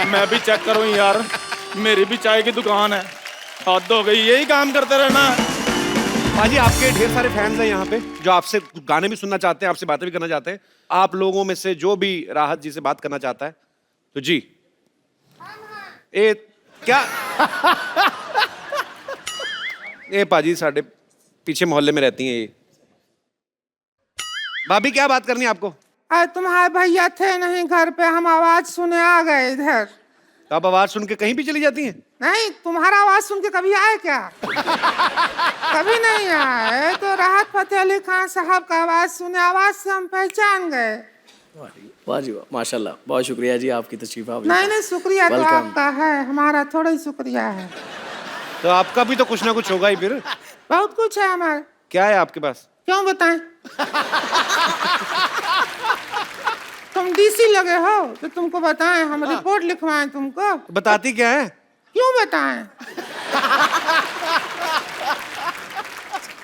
मैं भी चेक करूँ यार, मेरी भी चाय की दुकान है। हद हो गई, यही काम करते रहना।
पाजी आपके ढेर सारे फैंस हैं यहाँ पे जो आपसे गाने भी सुनना चाहते हैं, आपसे बातें भी करना चाहते हैं। आप लोगों में से जो भी राहत जी से बात करना चाहता है तो जी। ए क्या ए पाजी साढ़े पीछे मोहल्ले में रहती हैं ये। भाभी क्या बात करनी है आपको?
अरे तुम्हारे भैया थे नहीं घर पे, हम आवाज सुने आ गए इधर।
तो आप आवाज सुन के कहीं भी चली जाती हैं?
नहीं, तुम्हारा आवाज सुन के कभी आए क्या? कभी नहीं आए। तो राहत फतेह अली खान साहब का आवाज सुने, आवाज से हम पहचान गए।
वाह जी वाह, माशाल्लाह, बहुत शुक्रिया जी आपकी तशरीफ आवरी।
नहीं शुक्रिया तो आपका है, हमारा थोड़ा ही शुक्रिया है।
तो आपका भी तो कुछ ना कुछ होगा ही फिर।
बहुत कुछ है हमारे।
क्या है आपके पास?
क्यों बताएं? तुम डीसी लगे हो तो तुमको बताएं, हम रिपोर्ट लिखवाएं तुमको?
बताती क्या है?
क्यों बताएं?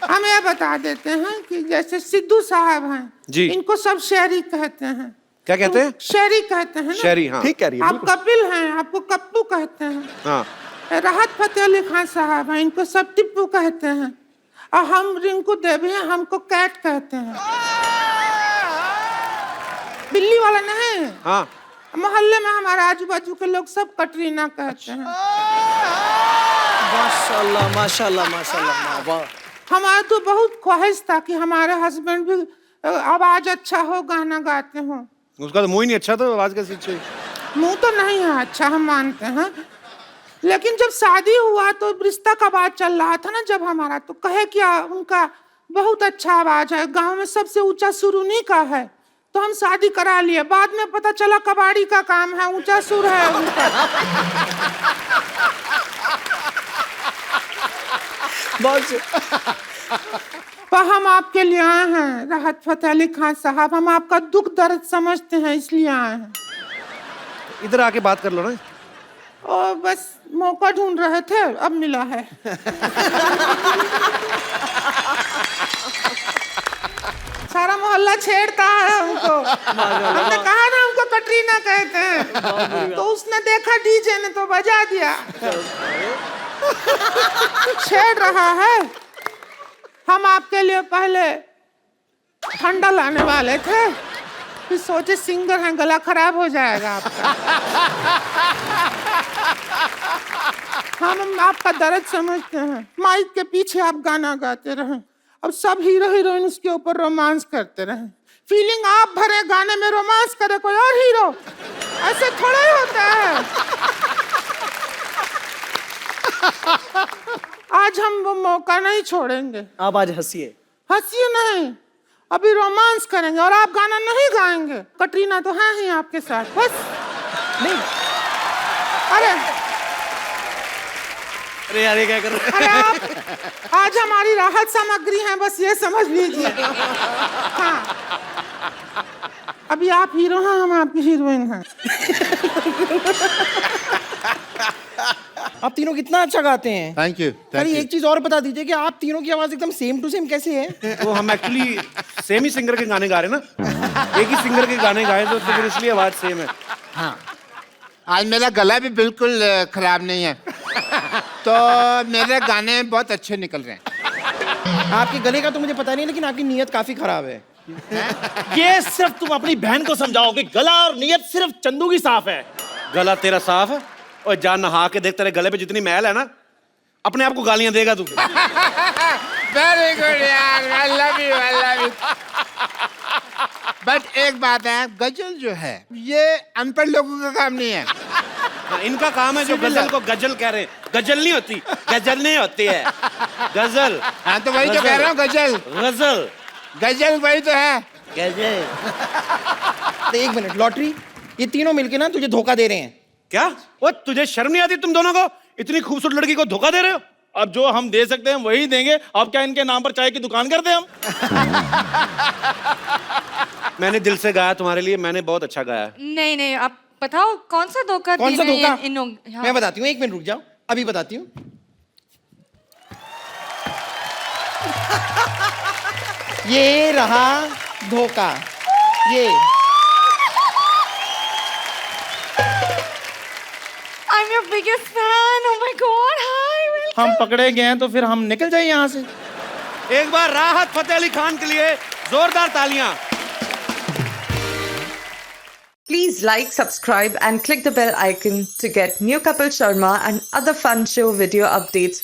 हम ये बता देते हैं कि जैसे सिद्धू साहब हैं
जी,
इनको सब शहरी कहते हैं।
क्या कहते हैं?
शहरी कहते हैं ना?
शहरी, हाँ
ठीक कह रही है।
आप कपिल हैं, आपको कप्पू कहते हैं।
हाँ।
राहत फतेह अली खान साहब हैं, इनको सब टिप्पू कहते हैं। और हम रिंकू देवी हैं, हमको कैट कहते हैं। बिल्ली वाला नहीं।
हाँ।
मोहल्ले में हमारे आजू बाजू के लोग सब कटरीना कहते हैं।
माशाल्लाह माशाल्लाह माशाल्लाह, वाह।
हमारा तो बहुत ख्वाहिश था कि हमारे हस्बैंड भी आवाज अच्छा हो, गाना गाते हो।
उसका तो मुंह ही नहीं अच्छा, तो आवाज कैसी अच्छी?
मुंह तो नहीं है अच्छा, हम मानते हैं, लेकिन जब शादी हुआ तो रिश्ता का बात चल रहा था ना जब हमारा, तो कहे क्या उनका बहुत अच्छा आवाज है, गांव में सबसे ऊंचा सुर उन्हीं का है, तो हम शादी करा लिए। बाद में पता चला कबाड़ी का काम है, ऊंचा सुर है उनका। तो हम आपके लिए आए हैं राहत फतेह अली खान साहब, हम आपका दुख दर्द समझते हैं इसलिए आए हैं।
इधर आके बात कर लो ना।
और बस मौका ढूंढ रहे थे, अब मिला है। सारा मोहल्ला छेड़ता है हमको। हमने कहा ना हमको कटरीना कहते हैं, तो उसने देखा डीजे ने तो बजा दिया। छेड़ रहा है। हम आपके लिए पहले ठंडा लाने वाले थे, फिर सोचे सिंगर हैं, गला खराब हो जाएगा आपका। हम आपका दर्द समझते हैं। माइक के पीछे आप गाना गाते रहें, अब सब हीरो हीरोइन उसके ऊपर रोमांस करते रहें। फीलिंग आप भरे गाने में, रोमांस करे कोई और हीरो, ऐसे थोड़ा ही होता है। आज हम वो मौका नहीं छोड़ेंगे।
आप आज हंसिए।
हंसिए नहीं, अभी रोमांस करेंगे और आप गाना नहीं गाएंगे। कटरीना तो है ही आपके साथ, बस नहीं। अरे
यार ये क्या कर रहे हैं?
अरे आप आज हमारी राहत सामग्री है, बस ये समझ लीजिए। हाँ, अभी आप हीरो हैं, हम आपकी हीरोइन हैं।
आप तीनों कितना अच्छा गाते हैं।
Thank you.
अरे एक चीज और बता दीजिए कि आप तीनों की आवाज एकदम सेम टू सेम कैसे है?
वो हम एक्चुअली सेम ही सिंगर के गाने गा रहे हैं ना, एक ही सिंगर के गाने गाए तो फिर इसलिए आवाज सेम है।
हाँ, आज मेरा गला भी बिल्कुल खराब नहीं है, तो मेरे गाने बहुत अच्छे निकल रहे हैं।
आपके गले का तो मुझे पता नहीं, लेकिन आपकी नीयत काफी खराब है।
ये सिर्फ तुम अपनी बहन को समझाओ कि गला और नीयत सिर्फ चंदू की साफ है।
गला तेरा साफ है? और जा नहा के देख, तेरे गले पे जितनी मैल है ना, अपने आप को गालियां देगा तू।
वेरी गुड यार, I love you, I love you. But एक बात है, गजल जो है ये अनपढ़ लोगों का काम नहीं है।
इनका काम है जो गजल को गजल कह रहे हैं। गजल नहीं होती, गजल नहीं होती है, गजल।
हाँ तो वही तो कह रहा हूँ, गजल।
गजल
गजल वही तो है,
गजल।
तो एक मिनट, लॉटरी, ये तीनों मिलके ना तुझे धोखा दे रहे हैं।
क्या? वो तुझे शर्म नहीं आती तुम दोनों को? इतनी खूबसूरत लड़की को धोखा दे रहे हो?
अब जो हम दे सकते हैं वही देंगे। अब क्या इनके नाम पर चाय की दुकान कर दें हम?
मैंने दिल से गाया तुम्हारे लिए, मैंने बहुत अच्छा गाया।
नहीं नहीं, आप बताओ कौन सा धोखा?
कौन सा धोखा?
हाँ।
मैं बताती हूँ, एक मिनट रुक जाओ, अभी बताती हूँ। ये रहा धोखा, ये
biggest fan. Oh my God. Hi. Welcome.
हम पकड़े गए हैं तो फिर हम निकल जाए यहाँ से।
एक बार राहत फतेह अली खान के लिए जोरदार तालियां।
Please like, subscribe and click the bell icon to get new Kapil Sharma and other fun show video updates